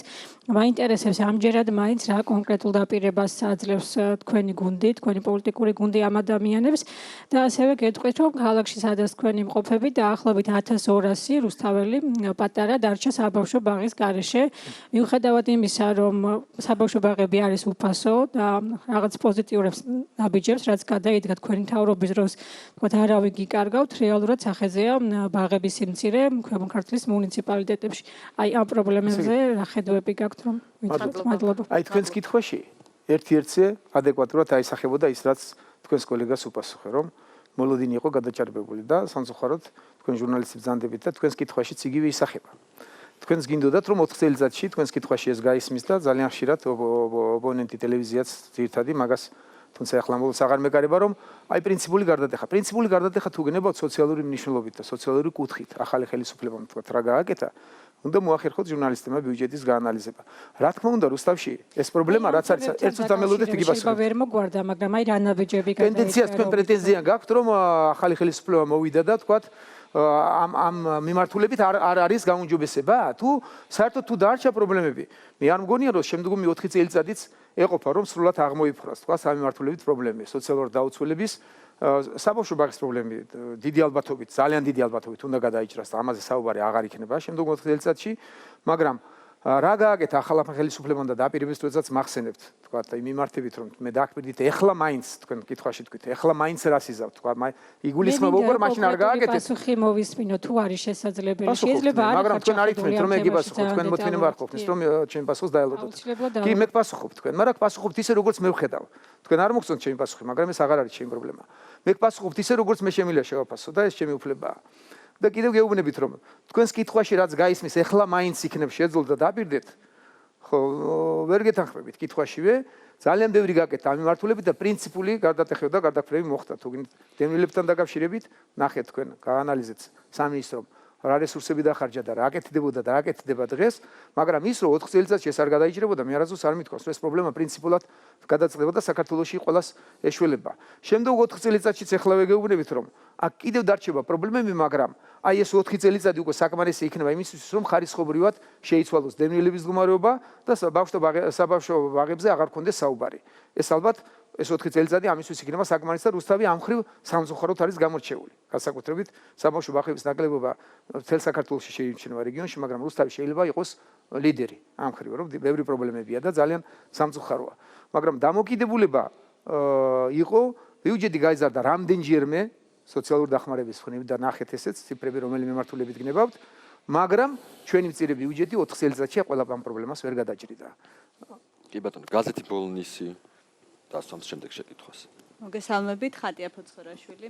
მაინტერესებს ამჯერად მაინც რა კონკრეტულ დაპირებას აძლევს თქვენი გუნდი, თქვენი პოლიტიკური გუნდი ამ ადამიანებს და ასევე გეტყვით, რომ ქალაქში სადაც თქვენი მყოფები დაახლოებით 1200 რუსთაველი პატარა დარჩა საბავშვო ბაღის გარეშე. მიუხედავად იმისა, რომ საბავშვო ბაღები არის უფასო და რაღაც პოზიტიურებს აბიჯებს, რაც გადაიდგა თქვენი მთავრობის დროს, თქვათ არავინ გიკარგავთ, რეალურად სახეზეა ბაღების სიმცირე ქვემო ქართლის მუნიციპალიტეტებში. აი ამ პრობლემებზე რა ხედვები გაქვთ, რომ ვიცით? მადლობა. აი თქვენს კითხვაში ერთ-ერთზე ადეკვატურად აისახებოდა ის, რაც თქვენს კოლეგას უპასუხე, რომ მოლოდინი იყო გადაჭარბებული და სამწუხაროდ თქვენ ჟურნალისტებს ბრძანდებით და თქვენს კითხვაშიც იგივე ისახება. თქვენს გინდოდათ, რომ 4 წელიწადში თქვენს კითხვაში ეს გაისმის და ძალიან ხშირად ოპონენტი ტელევიზიაც ძირთადი მაგას თუმცა ახლა მოლოს აღარ მეკარება, რომ აი პრინციპული გარდატეხა. პრინციპული გარდატეხა თუ გენებავთ სოციალური მნიშვნელობით და სოციალური კუთხით, ახალი ხელისუფლებამ თქვათ რა გააკეთა, უნდა მოახერხოთ ჟურნალისტებმა ბიუჯეტის გაანალიზება. რა თქმა უნდა, რუსთავში ეს პრობლემა რაც არის, ერთ წუთს დამელოდეთ იგი შეიძლება ვერ მოგვარდა, მაგრამ აი რა ნაბიჯები გადაიდგა. ტენდენციას თქვენ პრეტენზია გაქვთ, რომ ახალი ხელისუფლება მოვიდა და თქვათ ამ მიმართულებით არ არის გაუმჯობესება? თუ საერთოდ თუ დარჩა პრობლემები, მე არ მგონია რომ შემდგომი 4 წელიწადიც ეყოფა რომ სრულად აღმოიფხვრას თქვა სამიმართულებით პრობლემები, სოციალური დაუცველების საბავშვო ბაღის პრობლემები, დიდი ალბათობით, ძალიან დიდი ალბათობით უნდა გადაიჭრას და ამაზე საუბარი აღარ იქნება შემდგომ 4 წელიწადში, მაგრამ რა გააკეთა ახალ ხელისუფლებამ და დაპირებებს როდესაც მახსენებთ, თქვა და მიმართებით რომ მე დააკვირდით, ეხლა მაინც თქვენ კითხვაში თქვით, ეხლა მაინც რას იზავთ, თქვა იგულისხმება უკვე მაშინ არ გააკეთეთ. პასუხი მოვისმინო თუ არის შესაძლებელი. შეიძლება არ მაგრამ თქვენ არ ითქვით რომ მე გიპასუხოთ, თქვენ მოთმინება არ ყოფნის რომ ჩემი პასუხს დაელოდოთ. კი, მე გპასუხობ თქვენ, მაგრამ გპასუხობთ ისე როგორც მე ვხედავ. თქვენ არ მოგწონთ ჩემი პასუხი, მაგრამ ეს აღარ არის ჩემი პრობლემა. მე გპასუხობთ ისე როგორც მე შემიძლია შევაფასო და ეს ჩემი უფლებაა. და კიდევ გეუბნებით რომ თქვენს კითხვაში რაც გაისმის, ეხლა მაინც იქნებ შეძლოთ და დაპირდეთ. ხო, ვერ გეთანხმებით კითხვაშივე, ძალიან ბევრი გაკეთა ამ მიმართულებით და პრინციპული გარდატეხება და გარდაქმნები მოხდა. თუ დევნილებთან დაკავშირებით, ნახეთ თქვენ, გაანალიზეთ სამინისტრომ რა რესურსები დახარჯა და რა აკეთდებოდა და რა აკეთდება დღეს, მაგრამ ის რომ 4 წელიწადში ეს არ გადაიჭრებოდა, მე არასდროს არ მithქვას, რომ ეს პრობლემა პრინციპულად გადაწყდებოდა საქართველოში ყველას ეშველება. შემდგომ 4 წელიწადშიც ეხლავე გეუბნებით, რომ აქ კიდევ დარჩება პრობლემები, მაგრამ აი ეს 4 წელიწადი უკვე საკმარისი იქნება იმისთვის, რომ ხარისხობრივად შეიცვალოს დევნილების მდგომარეობა და საბავშვო ბაღებზე აღარ კონდეს საუბარი. ეს ალბათ ეს 4 წელიწადი ამისთვის იქნება საკმარისი და რუსთავი ამ ხრივ სამწუხაროდ არის გამორჩეული. განსაკუთრებით საბავშვო ბაღების ნაკლებობა მთელ საქართველოში შეიმჩნევა რეგიონში, მაგრამ რუსთავი შეიძლება იყოს ლიდერი ამ ხრივ, რომ ბევრი პრობლემებია და ძალიან სამწუხაროა. მაგრამ დამოკიდებულება იყო ბიუჯეტი გაიზარდა რამდენჯერმე სოციალური დახმარების მხრივ და ნახეთ ესეც ციფრები რომელი მიმართულებით გნებავთ, მაგრამ ჩვენი მწირე ბიუჯეტი 4 წელიწადში ყველა ამ პრობლემას ვერ გადაჭრიდა. კი ბატონო, გაზეთი ბოლნისი დასვამს შემდეგ შეკითხვას. მოგესალმებით, ხატია ფოცხორაშვილი.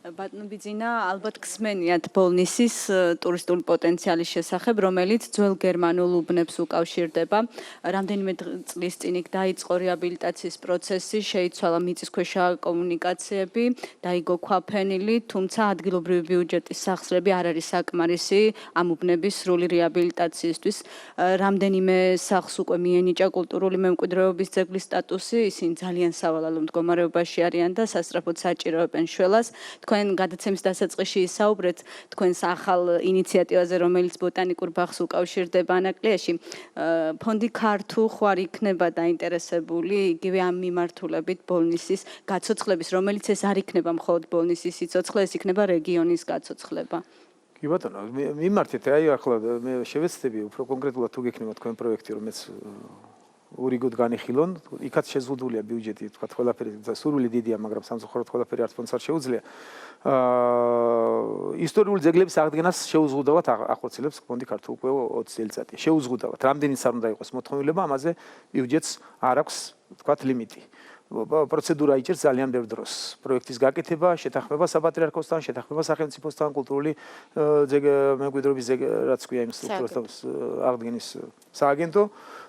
ბატონო ბიძინა, ალბათ გსმენიათ ბოლნისის ტურისტული პოტენციალის შესახებ, რომელიც ძველ გერმანულ უბნებს უკავშირდება. რამდენიმე წლის წინ იქ დაიწყო რეაბილიტაციის პროცესი, შეიცვალა მიწისქვეშა კომუნიკაციები, დაიგო ქვაფენილი, თუმცა ადგილობრივი ბიუჯეტის სახსრები არ არის საკმარისი ამ უბნების სრული რეაბილიტაციისთვის. რამდენიმე სახლს უკვე მიენიჭა კულტურული მემკვიდრეობის ძეგლის სტატუსი, ისინი ძალიან სავალალო მდგომარეობაში არიან და სასწრაფოდ საჭიროებენ შველას. თქვენ გადაცემის დასაწყისში ისაუბრეთ თქვენს ახალ ინიციატივაზე, რომელიც ბოტანიკურ ბაღს უკავშირდება ანაკლიაში. ფონდი ქართუ ხوار იქნება დაინტერესებული იგივე ამ მიმართულებით ბოლნისის გაცოცხლების, რომელიც ეს არ იქნება მხოლოდ ბოლნისის სიცოცხლე, ეს იქნება რეგიონის გაცოცხლება. კი ბატონო, მიმართეთ, აი ახლა მე შევეცდები უფრო კონკრეტულად თუ გექნება თქვენ პროექტი, რომელიც ურიგოდ განიხილონ, იქაც შეზღუდულია ბიუჯეტი, თქვა ყველაფერი სურვილი დიდია, მაგრამ სამწუხაროდ ყველაფერი არც ფონდს არ შეუძლია. ისტორიული ძეგლების აღდგენას შეუზღუდავად ახორციელებს ფონდი ქართულ უკვე 20 წელიწადია. შეუზღუდავად, რამდენიც არ უნდა იყოს მოთხოვნილება, ამაზე ბიუჯეტს არ აქვს, თქვა ლიმიტი. პროცედურა იჭერს ძალიან ბევრ დროს. პროექტის გაკეთება, შეთანხმება საპატრიარქოსთან, შეთანხმება სახელმწიფოსთან, კულტურული მემკვიდრეობის რაც ქვია იმ სტრუქტურასთან აღდგენის სააგენტო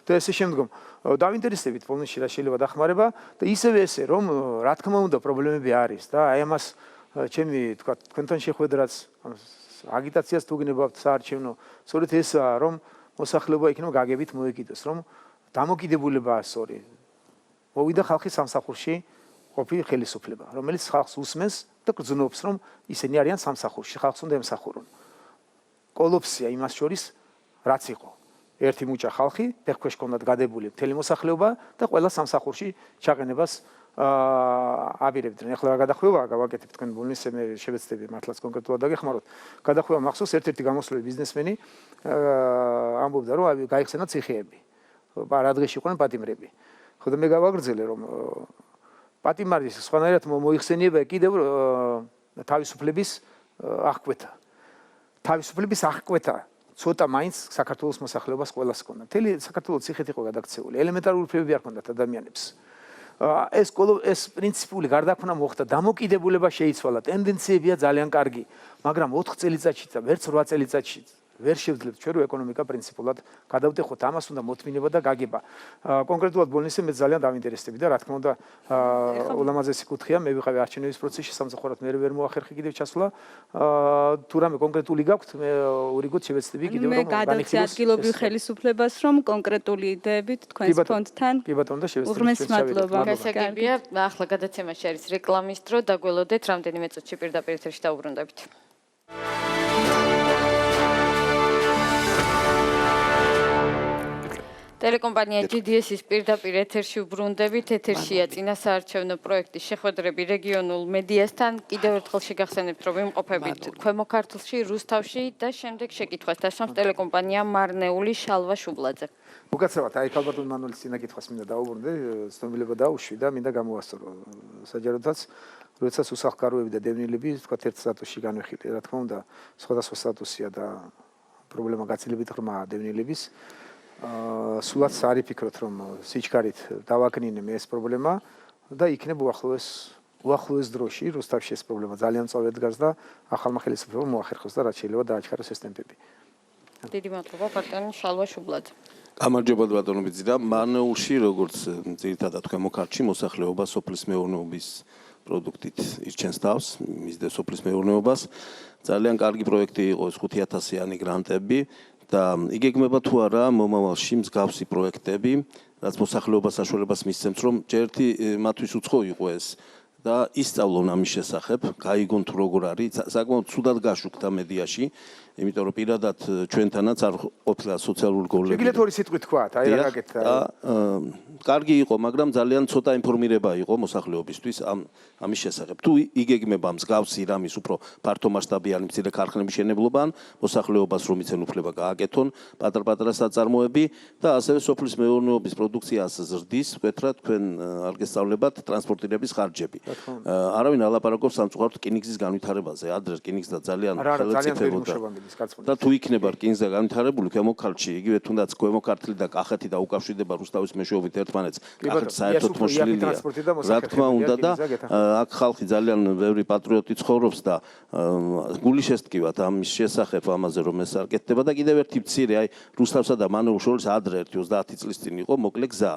და ესე შემდგომ დავინტერესდებით პოლონეთში რა შეიძლება დახმარება და ისევე ესე რომ რა თქმა უნდა პრობლემები არის და აი ამას ჩემი თქვა თქვენთან შეხვედრაც აგიტაციას თუ გნებავთ საარჩევნო სწორედ ესაა რომ მოსახლეობა იქნება გაგებით მოეკიდოს რომ დამოკიდებულებაა სწორი მოვიდა ხალხის სამსახურში ყოფილი ხელისუფლება რომელიც ხალხს უსმენს და გრძნობს რომ ისინი არიან სამსახურში ხალხს უნდა ემსახურონ კოლოფსია იმას შორის რაც იყო ერთი მუჭა ხალხი ფეხქვეშ კონდათ გადებული მთელი მოსახლეობა და ყველა სამსახურში ჩაყენებას აბირებდნენ. ახლა რა გადახვევაა გავაკეთებ თქვენ ბოლნისს მე შევეცდები მართლაც კონკრეტულად დაგეხმაროთ. გადახვევა მახსოვს ერთ-ერთი გამოსვლელი ბიზნესმენი ამბობდა რომ აი გაიხსენა ციხეები. რა დღეში იყვნენ პატიმრები. ხო და მე გავაგრძელე რომ პატიმარის სხვანაირად მოიხსენიება კიდევ თავისუფლების აღკვეთა. თავისუფლების აღკვეთა ცოტა მაინც საქართველოს მოსახლეობას ყველას ჰქონდა. მთელი საქართველოს ციხეთ იყო გადაქცეული. ელემენტარული უფლებები არ ჰქონდათ ადამიანებს. ეს პრინციპული გარდაქმნა მოხდა, დამოკიდებულება შეიცვალა, ტენდენციებია ძალიან კარგი, მაგრამ 4 წელიწადში და ვერც 8 წელიწადში ვერ შევძლებთ ჩვენ რომ ეკონომიკა პრინციპულად გადავტეხოთ, ამას უნდა მოთმინება და გაგება. კონკრეტულად ბოლნისზე მე ძალიან დავინტერესდები და რა თქმა უნდა ულამაზესი კუთხეა, მე ვიყავი არჩევნების პროცესში, სამწუხაროდ მე ვერ მოახერხე კიდევ ჩასვლა. თუ რამე კონკრეტული გაქვთ, მე ურიგოთ შევეცდები კიდევ რომ განიხილოს ადგილობრივ ხელისუფლებას რომ კონკრეტული იდეებით თქვენს ფონდთან. კი ბატონო და შევეცდები. უღრმეს მადლობა. გასაგებია, ახლა გადაცემაში არის რეკლამის დრო, დაგველოდეთ რამდენიმე წუთში პირდაპირ ეთერში დაუბრუნდებით. ტელეკომპანია GDS-ის პირდაპირ ეთერში უბრუნდებით. ეთერშია წინასაარჩევნო პროექტის შეხვედრები რეგიონულ მედიასთან. კიდევ ერთხელ შეგახსენებთ, რომ იმყოფებით ქვემო ქართლში, რუსთავში და შემდეგ შეკითხვას დასვამს ტელეკომპანია მარნეული შალვა შუბლაძე. უკაცრავად, აი ქალბატონ მანულის წინა კითხვას მინდა დაუბრუნდე, ცნობილება დაუშვი და მინდა გამოვასწორო. საჯაროდაც, როდესაც უსახლკაროები და დევნილები, თქვა ერთ სტატუსში განვიხილე, რა თქმა უნდა, სხვადასხვა სტატუსია და პრობლემა გაცილებით ღრმაა დევნილების. სულაც არ იფიქროთ რომ სიჩქარით დავაკნინე ეს პრობლემა და იქნებ უახლოეს დროში რუსთავში ეს პრობლემა ძალიან სწორად დგას და ახალმა ხელისუფლებამ მოახერხოს და რაც შეიძლება დააჩქაროს ეს ტემპები. დიდი მადლობა ბატონო შალვა შუბლაძე. გამარჯობა ბატონო ბიძინა მარნეულში როგორც ძირითადად ქვემო ქართლში მოსახლეობა სოფლის მეურნეობის პროდუქტით ირჩენს თავს მისდევს სოფლის მეურნეობას ძალიან კარგი პროექტი იყო ეს 5000-იანი გრანტები და იგეგმება თუ არა მომავალში მსგავსი პროექტები, რაც მოსახლეობას საშუალებას მისცემს, რომ ჯერ ერთი მათთვის უცხო იყო ეს და ისწავლონ ამის შესახებ, გაიგონ თუ როგორ არის, საკმაოდ ცუდად გაშუქდა მედიაში, იმიტომ რომ პირადად ჩვენთანაც არ ყოფილა სოციალური გოვლები. შეგიძლიათ ორი სიტყვით თქვათ, აი რა გაკეთდა. კარგი იყო, მაგრამ ძალიან ცოტა ინფორმირება იყო მოსახლეობისთვის ამის შესახებ. თუ იგეგმება მსგავსი რამის უფრო ფართო მასშტაბიანი მცირე ქარხნების შენებლობა, მოსახლეობას რომ იცენ უფლება გააკეთონ, პატარ-პატარა საწარმოები და ასევე სოფლის მეურნეობის პროდუქციას ზრდის, ვთქვათ, თქვენ არ გესწავლებათ ტრანსპორტირების ხარჯები. არავინ არ ლაპარაკობს სამწუხაროდ რკინიგზის განვითარებაზე, ადრე რკინიგზა ძალიან ხელმწიფებოდა. და თუ იქნება რკინიგზა განვითარებული ქვემო ქართლში, იგივე თუნდაც ქვემო ქართლი და კახეთი და უკავშირდება რუსთავის მეშვეობით ერთმანეთს, კახეთი საერთოდ მოშლილია. რა თქმა უნდა და აქ ხალხი ძალიან ბევრი პატრიოტი ცხოვრობს და გული შესტკივათ ამის შესახებ ამაზე რომ ეს არ კეთდება და კიდევ ერთი მცირე აი რუსთავსა და მანეულს შორის ადრე ერთი 30 წლის წინ იყო მოკლე გზა.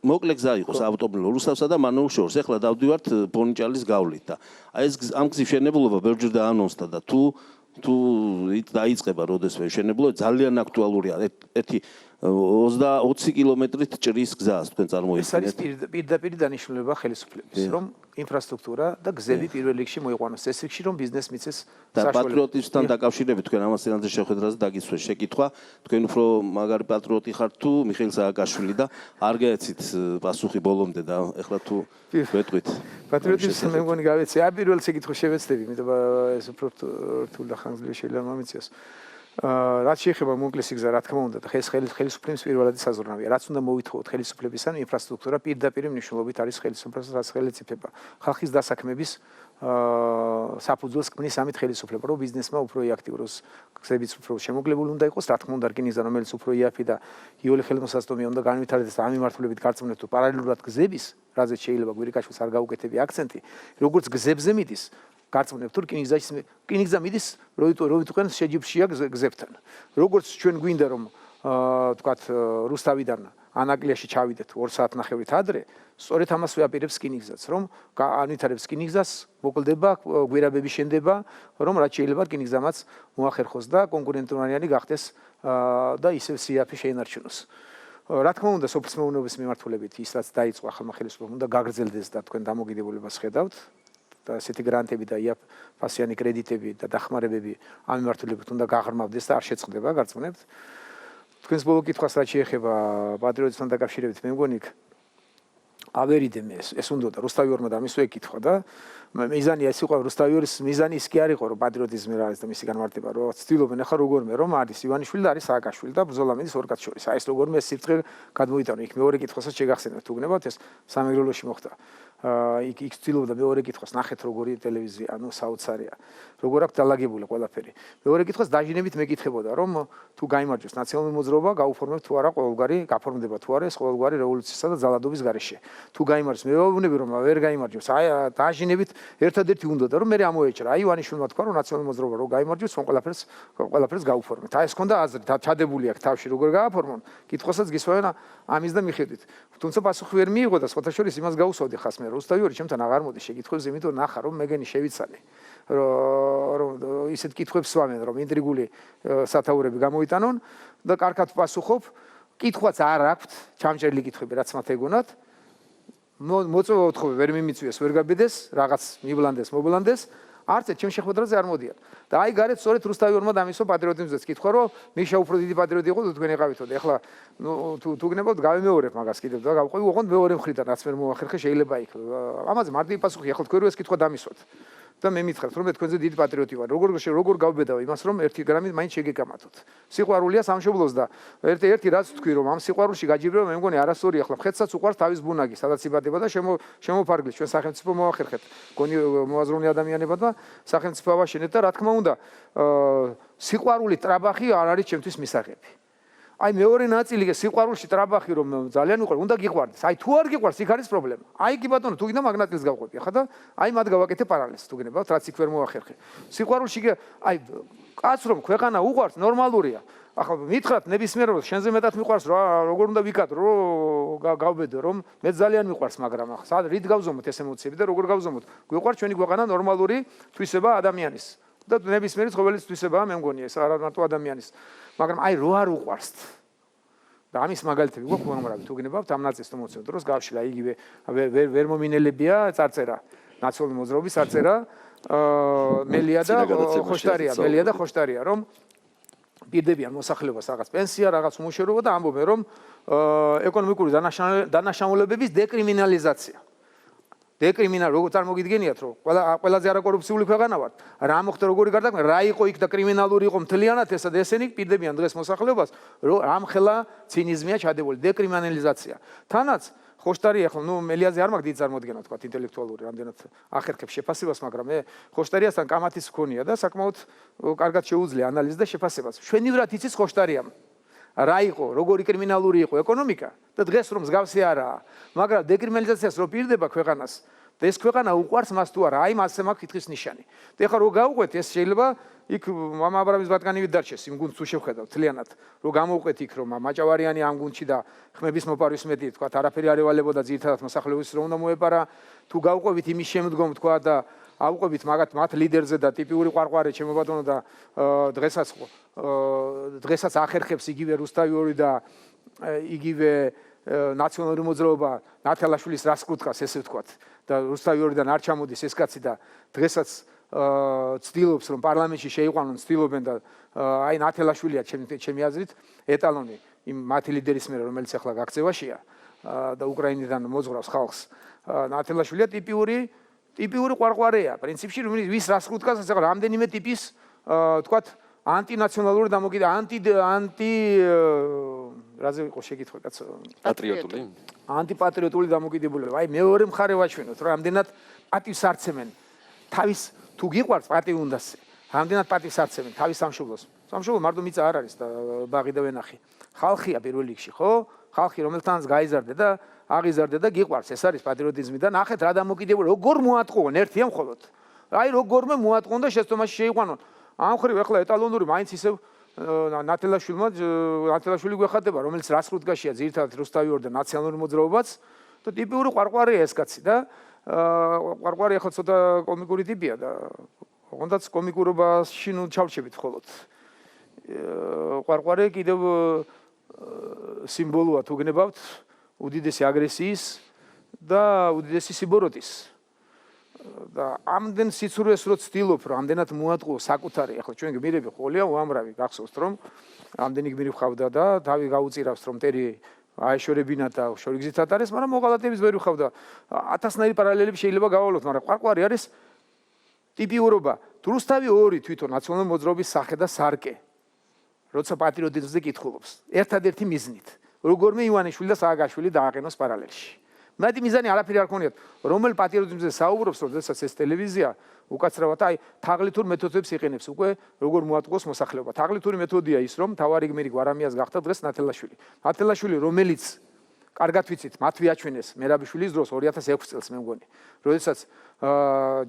მოკლე გზა იყო ავტომობილო რუსთავსა და მანეულს შორის. ეხლა დავდივართ ბონიჭალის გავლით და აი ეს ამ გზის მშენებლობა ბევრჯერ დაანონსდა და თუ დაიწყება როდესმე მშენებლობა ძალიან აქტუალურია. ერთი 20 კილომეტრით ჭრის გზას თქვენ წარმოიდგინეთ. ეს არის პირდაპირ დანიშნულება ხელისუფლების, რომ ინფრასტრუქტურა და გზები პირველ რიგში მოიყვანოს ეს რიგში, რომ ბიზნეს მიცეს და პატრიოტიზმთან დაკავშირებით თქვენ ამას ენაზე შეხვედრაზე დაგისვეს შეკითხვა, თქვენ უფრო მაგარი პატრიოტი ხართ თუ მიხეილ სააკაშვილი და არ გაეცით პასუხი ბოლომდე და ეხლა თუ ვეტყვით. პატრიოტიზმი მე მგონი გავეცე, აი პირველ შეკითხვა შევეცდები, მეტყვი ეს უფრო რთული და ხანგრძლივი შეიძლება მომიწიოს. რაც შეეხება მომკლეს იგზა, რა თქმა უნდა, ხელისუფლების პირველადი საზრუნავია. რაც უნდა მოვითხოვოთ ხელისუფლებისგან, ინფრასტრუქტურა პირდაპირ მნიშვნელობით არის ხელისუფლებას რაც ხელისუფლება. ხალხის დასაქმების საფუძველს ქმნის ამით ხელისუფლება, რომ ბიზნესმა უფრო აქტიუროს, გზებიც უფრო შემოკლებული უნდა იყოს, რა თქმა უნდა, რკინიგზა, რომელიც უფრო იაფი და იოლი ხელმოსაწვდომია უნდა განვითარდეს და ამ მიმართულებით გარწმუნებთ, თუ პარალელურად გზების, რაზეც შეიძლება გვირიკაშვილს არ გაუკეთები აქცენტი, როგორც გზებზე მიდის, გარწმუნებთ, თუ რკინიგზა მიდის, როიტყვენ შეჯიბრშია გზებთან. როგორც ჩვენ გვინდა რომ თქვათ რუსთავიდან ანაკლიაში ჩავიდეთ 2 საათნახევრით ადრე, სწორედ ამას ვეაპირებს რკინიგზაც, რომ განვითარებს რკინიგზას, მოკლდება, გვირაბები შენდება, რომ რაც შეიძლება რკინიგზამაც მოახერხოს და კონკურენტუნარიანი გახდეს და ისევ სიაფი შეინარჩუნოს. რა თქმა უნდა, სოფლის მეურნეობის მიმართულებით ის რაც დაიწყო ახალმა ხელისუფლებამ უნდა გაგრძელდეს და თქვენ დამოკიდებულებას ხედავთ. და ასეთი გრანტები და იაფფასიანი კრედიტები და დახმარებები ამ მიმართულებით უნდა გაღრმავდეს და არ შეწყდება, გარწმუნებთ. თქვენს ბოლო კითხვას რაც შეეხება პატრიოტიზმთან დაკავშირებით, მე მგონი ავერიდემ ეს უნდა რუსთავიორმა და მისვე კითხვა და მიზანი ეს იყო რუსთავიორის მიზანი ის კი არ იყო რომ პატრიოტიზმი რა არის და მისი განმარტება რომ ცდილობენ ახლა როგორმე რომ არის ივანიშვილი და არის სააკაშვილი და ბრძოლა მიდის ორ კაც შორის. აი ეს როგორმე სიბრწყე გადმოიტანო. იქ მეორე კითხვასაც შეგახსენებთ თუ გნებავთ ეს სამეგრელოში მოხდა. იქ ცდილობდა მეორე კითხვას ნახეთ როგორი ტელევიზია, ანუ საოცარია. როგორ აქვს დალაგებული ყველაფერი. მეორე კითხვას დაჟინებით მეკითხებოდა რომ თუ გაიმარჯვებს ნაციონალური მოძრაობა, გაუფორმებთ თუ არა ყოველგვარი გაფორმდება თუ არა ეს ყოველგვარი რევოლუციისა და ძალადობის გარეშე. თუ გაიმარჯვებს მე ვეუბნები რომ ვერ გაიმარჯვებს. აი დაჟინებით ერთადერთი უნდა და რომ მე ამოეჭრა. აი ივანიშვილმა თქვა რომ ნაციონალური მოძრაობა რო გაიმარჯვებს, ყველაფერს გაუფორმებთ. აი ეს ქონდა აზრი, ჩადებული აქვს თავში როგორ გააფორმონ. კითხვასაც გისვენ ამის და მიხედვით. თუმცა პასუხი ვერ მიიღო და სხვათა შორის იმას გაუსვავდი ხას მე რუსთავიორი ჩემთან აღარ მოდის შეკითხვებს, იმიტომ ნახა რომ მეგენი შევიცალე. რომ ისეთ კითხვებს ვამენ რომ ინტრიგული სათაურები გამოიტანონ და კარგად პასუხობ. კითხვაც არ აქვთ, ჩამჭრელი კითხვები რაც მათ ეგონათ. მოწვევა უთხოვე ვერ მიმიწვიეს, ვერ გაბედეს, რაღაც მოვლანდეს. არც ერთ ჩემ შეხვედრაზე არ მოდიან. და აი გარეთ სწორედ რუსთავიორმა დამისვა პატრიოტიზმზეც კითხვა, რომ მიშა უფრო დიდი პატრიოტი იყო და თქვენ ეყავითო. ეხლა თუ გნებავთ გავემეორებ მაგას კიდევ და გავყვი ოღონდ მეორე მხრიდან რაც მე მოახერხე შეიძლება იქ. ამაზე მარტივი პასუხი ახლა თქვენ რო ეს კითხვა დამისვათ. და მე მითხრათ რომ მე თქვენზე დიდი პატრიოტი ვარ. როგორ გავბედავ იმას რომ 1 გრამით მაინც შეგეკამათოთ. სიყვარულია სამშობლოს და ერთ-ერთი რაც თქვი რომ ამ სიყვარულში გაჯიბრება მე მგონი არასწორი ახლა ხეთსაც უყვარს თავის ბუნაგი, სადაც იბადება და შემოფარგლით ჩვენ სახელმწიფო მოახერხეთ. გონი მოაზროვნე ადამიანებად სახელმწიფო ავაშენეთ და რა თქმა უნდა სიყვარული ტრაბახი არ არის ჩემთვის მისაღები. აი მეორე ნაწილი სიყვარულში ტრაბახი რომ ძალიან უყვარს, უნდა გიყვარდეს. აი თუ არ გიყვარს, იქ არის პრობლემა. აი კი ბატონო, თუ გინდა მაგნატილს გავყვები ახლა და აი მათ გავაკეთე პარალელს, თუ გინებავთ, რაც იქ ვერ მოახერხე. სიყვარულში აი კაც რომ ქვეყანა უყვარს, ნორმალურია. ახლა მითხრათ ნებისმიერ დროს შენზე მეტად მიყვარს რა, როგორ უნდა ვიკადრო, რომ გავბედო, რომ მე ძალიან მიყვარს, მაგრამ ახლა რით გავზომოთ ეს ემოციები და როგორ გავზომოთ? გვიყვარს ჩვენი ქვეყანა ნორმალური თვისება ადამიანის. და ნებისმიერი ცხოველის თვისებაა მე მგონი ეს არა მარტო ადამიანის. მაგრამ აი რო არ უყვარს და ამის მაგალითები გვაქვს უამრავი თუ გნებავთ ამ ნაწილს თუ მოცემთ დროს გავშლა იგივე ვერ მომინელებია წარწერა ნაციონალური მოძრაობის წარწერა მელია და ხოშტარია რომ პირდებიან მოსახლეობას რაღაც პენსია რაღაც უმუშევრობა და ამბობენ რომ ეკონომიკური დანაშაულებების დეკრიმინალიზაცია როგორც წარმოგიდგენიათ რომ ყველაზე არაკორუფციული ქვეყანა ვართ რა მოხდა როგორი გარდაქმნა რა იყო იქ და კრიმინალური იყო მთლიანად ესა და ესენი პირდებიან დღეს მოსახლეობას რომ ამხელა ცინიზმია ჩადებული დეკრიმინალიზაცია თანაც ხოშტარია ხო მელიაზე არ მაქვს დიდი წარმოდგენა თქვა ინტელექტუალური რამდენად ახერხებს შეფასებას მაგრამ მე ხოშტარიასთან კამათის მქონია და საკმაოდ კარგად შეუძლია ანალიზი და შეფასებას ჩვენივრად იცის ხოშტარიამ რა იყო, როგორი კრიმინალური იყო ეკონომიკა და დღეს რომ მსგავსი არაა, მაგრამ დეკრიმინალიზაციას რო პირდება ქვეყანას და ეს ქვეყანა უყვარს მას თუ არა, აი მასზე მაქვს კითხვის ნიშანი. და ეხლა რო გავუყვეთ ეს შეიძლება იქ მამა აბრამის ბატკანივით დარჩეს იმ გუნდს თუ შევხედავ თლიანად, რო გამოვყვეთ იქ რომ მაჭავარიანი ამ გუნდში და ხმების მოპარვის მეტი თქვა არაფერი არ ევალებოდა ძირითადად მოსახლეობის რომ უნდა მოეპარა, თუ გავუყვებით იმის შემდგომ თქვა და ავუყვებით მათ ლიდერზე და ტიპიური ყვარყვარე ჩემო ბატონო და დღესაც ახერხებს იგივე რუსთავიორი და იგივე ნაციონალური მოძრაობა ნათელაშვილის რასკუტკას ესე ვთქვათ და რუსთავიორიდან არ ჩამოდის ეს კაცი და დღესაც ცდილობს რომ პარლამენტში შეიყვანონ ცდილობენ და აი ნათელაშვილია ჩემი აზრით ეტალონი იმ მათი ლიდერის მიერ რომელიც ახლა გაქცევაშია და უკრაინიდან მოძღვრავს ხალხს ნათელაშვილია ტიპიური ყვარყვარეა პრინციპში ვის რასკუტკას ასე რამდენიმე ტიპის ვთქვათ ანტინაციონალური დამოკიდებულება, რაზე იყო შეკითხვა კაცო? პატრიოტული. ანტიპატრიოტული დამოკიდებულება. აი მეორე მხარე ვაჩვენოთ, რომ ამდენად პატივს არცემენ. თავის თუ გიყვარს პატივი უნდასე. ამდენად პატივს არცემენ თავის სამშობლოს. სამშობლო მარტო მიწა არ არის და ბაღი და ვენახი. ხალხია პირველ რიგში, ხო? ხალხი რომელთანაც გაიზარდე და აღიზარდე და გიყვარს, ეს არის პატრიოტიზმი და ნახეთ რა დამოკიდებულება, როგორ მოატყუონ ერთია მხოლოდ. აი როგორმე მოატყუონ და შეცდომაში შეიყვანონ. ამ ხრივ ახლა ეტალონური მაინც ისევ ნათელაშვილი გვეხატება, რომელიც რას რუდგაშია ძირითადად რუსთავი ორ და ნაციონალური მოძრაობაც და ტიპიური ყვარყვარია ეს კაცი და ყვარყვარი ახლა ცოტა კომიკური ტიპია და თუნდაც კომიკურობაში ნუ ჩავჩებით მხოლოდ. ყვარყვარი კიდევ სიმბოლოა თუ გნებავთ უდიდესი აგრესიის და უდიდესი სიბოროტის. და ამდენ სიცრუეს რო ცდილობ რომ ამდენად მოატყუო საკუთარი ახლა ჩვენ გმირები ხოლია უამრავი გახსოვთ რომ ამდენი გმირი ხავდა და თავი გაუწირავს რომ ტერი აეშორებინა და შორიგზითად არის მაგრამ მოღალატების ვერ ხავდა 1000-ნაირი პარალელები შეიძლება გავალოთ მაგრამ ყვარყვარი არის ტიპიურობა რუსთავი ორი თვითონ ნაციონალური მოძრაობის სახე და სარკე როცა პატრიოტიზმზე კითხულობს ერთადერთი მიზნით როგორმე ივანიშვილი და სააგაშვილი დააყენოს პარალელში მეტი მიზანი არაფერი არ ქონიათ რომელ პატრიოტიზმზე საუბრობს როდესაც ეს ტელევიზია უკაცრავად აი თაღლითურ მეთოდებს იყენებს უკვე როგორ მოატყუოს მოსახლეობა თაღლითური მეთოდია ის რომ თავარი გმირი გვარამიას გახდა დღეს ნათელაშვილი რომელიც კარგად ვიცით მათ ვიაჩვენეს მერაბიშვილის დროს 2006 წელს მე მგონი როდესაც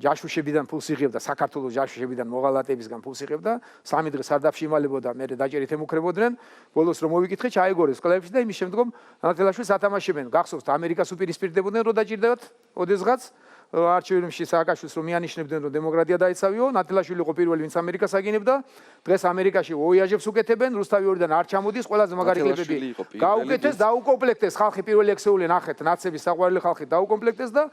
ჯაშუშებიდან ფულს იღებდა საქართველოს ჯაშუშებიდან მოღალატებისგან ფულს იღებდა 3 დღე სარდაფში იმალებოდა მე დაჭერით ემუქრებოდნენ ბოლოს რომ მოვიკითხე ჩაეგორეს სკლებში და იმის შემდგომ ნათელაშვილს ათამაშებენ გახსოვთ ამერიკას უპირისპირდებოდნენ რომ დაჭირდებათ ოდესღაც არჩევნებში სააკაშვილს რომ მიანიშნებდნენ რომ დემოკრატია დაეცავიო ნათელაშვილი იყო პირველი ვინც ამერიკას აგინებდა დღეს ამერიკაში ვოიაჟებს უკეთებენ რუსთავი ორიდან არ ჩამოდის ყველაზე მაგარი კლიპები გაუკეთეს დაუკომპლექტეს ხალხი პირველი ექსეული ნახეთ ნაცების საყვარელი ხალხი დაუკომპლექტეს და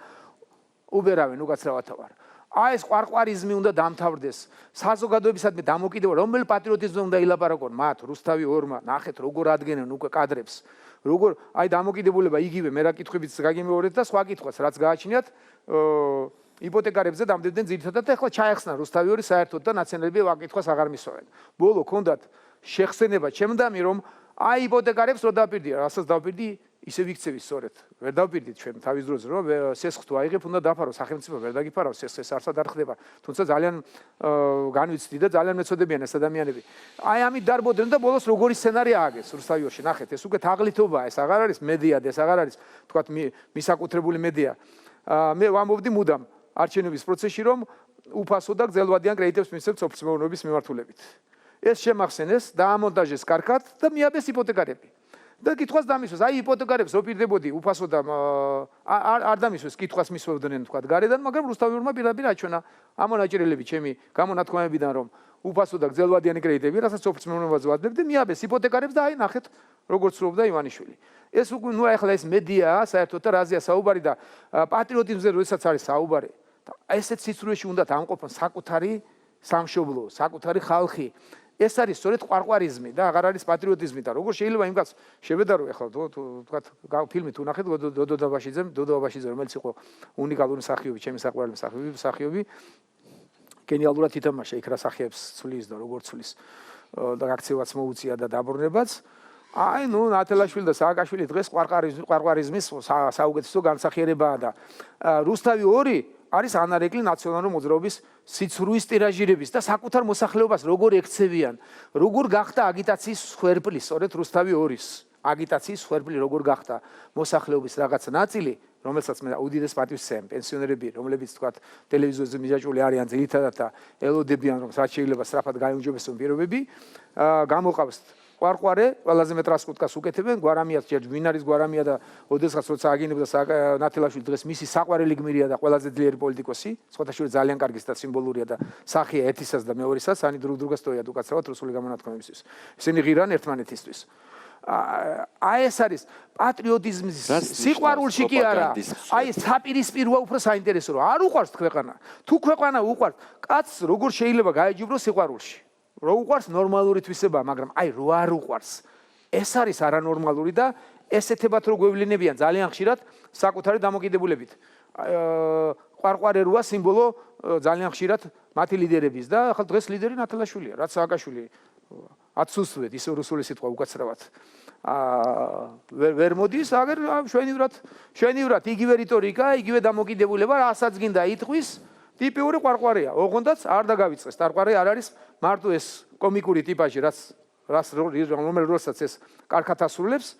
უბერავენ უკაცრავად ვარ აი ეს ყვარყვარიზმი უნდა დამთავრდეს საზოგადოებისადმი დამოკიდებულება რომელ პატრიოტიზმზე უნდა ილაპარაკონ მათ რუსთავი ორმა ნახეთ როგორ ადგენენ უკვე კადრებს როგორ აი დამოკიდებულება იგივე მე რა კითხვებიც გაგიმეორეთ და სხვა კითხვას რაც გააჩნიათ იპოთეკარებზე დამდებდნენ ძირითადად ახლა ჩაეხსნა რუსთავი ორი საერთოდ და ნაციონალები ვაკითხვას აღარ მისვავენ ბოლო ქონდათ შეხსენება ჩემდამი რომ აი იპოთეკარებს რო დაპირდია რასაც დავპირდი ისე ვიქცევი სწორედ ვერ დავპირდით ჩვენ თავის დროზე რომ სესხს თუ აიღებ უნდა დაფარო სახელმწიფო ვერ დაგიფარავს სესხს არსად არ ხდება თუმცა ძალიან განვიცდი და ძალიან მეწოდებიან ეს ადამიანები აი ამით დარბოდნენ და ბოლოს როგორი სცენარი ააგეს რუსთავიოში ნახეთ ეს უკვე თაღლითობაა ეს აღარ არის მედია და ეს აღარ არის თქვათ მისაკუთრებული მედია მე ვამბობდი მუდამ არჩევნების პროცესში რომ უფასო და გრძელვადიან კრედიტებს მისცემთ სოფლმეურნეობის მიმართულებით ეს შემახსენეს დაამონტაჟეს კარგად და მიაბეს იპოთეკარები და კითხვას დამისვეს აი იპოთეკარებს ოპირდებოდი უფასო და არ დამისვეს კითხვას მისვევდნენ თქვა გარედან მაგრამ რუსთავიურმა პირდაპირ აჩვენა ამონაჭრელები ჩემი გამონათქვამებიდან რომ უფასო და გრძელვადიანი კრედიტები რასაც სოფლმეურნეობაზე ვადებდი მიაბეს იპოთეკარებს და აი ნახეთ როგორ ცდილობდა ივანიშვილი ეს უკვე ნუ ახლა ეს მედიაა საერთოდ და რაზეა საუბარი და პატრიოტიზმზე როდესაც არის საუბარი ესეც სიცრუეში უნდა ამყოფონ საკუთარი სამშობლო საკუთარი ხალხი ეს არის სწორედ ყვარყვარიზმი და აღარ არის პატრიოტიზმი და როგორ შეიძლება იმ კაც შევედარო ახლა თქვათ ფილმი თუ ნახეთ დოდო დაბაშიძე რომელიც იყო უნიკალური მსახიობი ჩემი საყვარელი მსახიობი გენიალურად ითამაშა იქ რა სახეებს ცვლის და როგორ ცვლის და აქცევაც მოუწია და დაბრუნებაც აი ნუ ნათელაშვილი და სააკაშვილი დღეს ყვარყვარიზმის საუკეთესო განსახიერებაა და რუსთავი ორი არის ანარეკლი ნაციონალური მოძრაობის სიცრუის ტირაჟირების და საკუთარ მოსახლეობას როგორ ექცევიან, როგორ გახდა აგიტაციის სხერფლი, სწორედ რუსთავი ორის აგიტაციის სხერფლი როგორ გახდა მოსახლეობის რაღაც ნაწილი, რომელსაც მე უდიდეს პატივს ვცემ, პენსიონერები, რომლებიც თქვათ ტელევიზორზე მიზაჭული არიან ძირითადად და ელოდებიან რომ რაც შეიძლება სწრაფად გაიუმჯობესონ პირობები, გამოყავს ყვარყვარე, ყველაზე მეტ რასკუტკას უკეთებენ, გვარამიას ჯერ ვინ არის გვარამია და ოდესღაც როცა აგინებდა ნათელაშვილი დღეს მისი საყვარელი გმირია და ყველაზე ძლიერი პოლიტიკოსი, სხვათაშორის ძალიან კარგი და სიმბოლურია და სახეა ერთისას და მეორისას, ანი დრუგ-დრუგას ტოიად უკაცრავად რუსული გამონათქვამებისთვის. ისინი ღირან ერთმანეთისთვის. აი ეს არის პატრიოტიზმის სიყვარულში კი არა. აი საპირისპიროა უფრო საინტერესო რომ არ უყვარს ქვეყანა. თუ ქვეყანა უყვარს, კაცს როგორ შეიძლება გაეჯიბროს სიყვარულში? რო უყვარს ნორმალური თვისება, მაგრამ აი რო არ უყვარს. ეს არის არანორმალური და ესეთებად რო გვევლინებიან ძალიან ხშირად საკუთარი დამოკიდებულებით. ყვარყვარე როა სიმბოლო ძალიან ხშირად მათი ლიდერების და ახლა დღეს ლიდერი ნათელაშვილია, რაც სააკაშვილი აცუსვეთ ისე რუსული სიტყვა უკაცრავად. ვერ მოდის, აგერ შვენივრად იგივე რიტორიკა, იგივე დამოკიდებულება, რასაც გინდა იტყვის, ტიპიური ყვარყვარია. ოღონდაც არ დაგავიწყეს, ტარყვარი არ არის მარტო ეს კომიკური ტიპაჟი, რომელსაც ეს კარგად ასრულებს,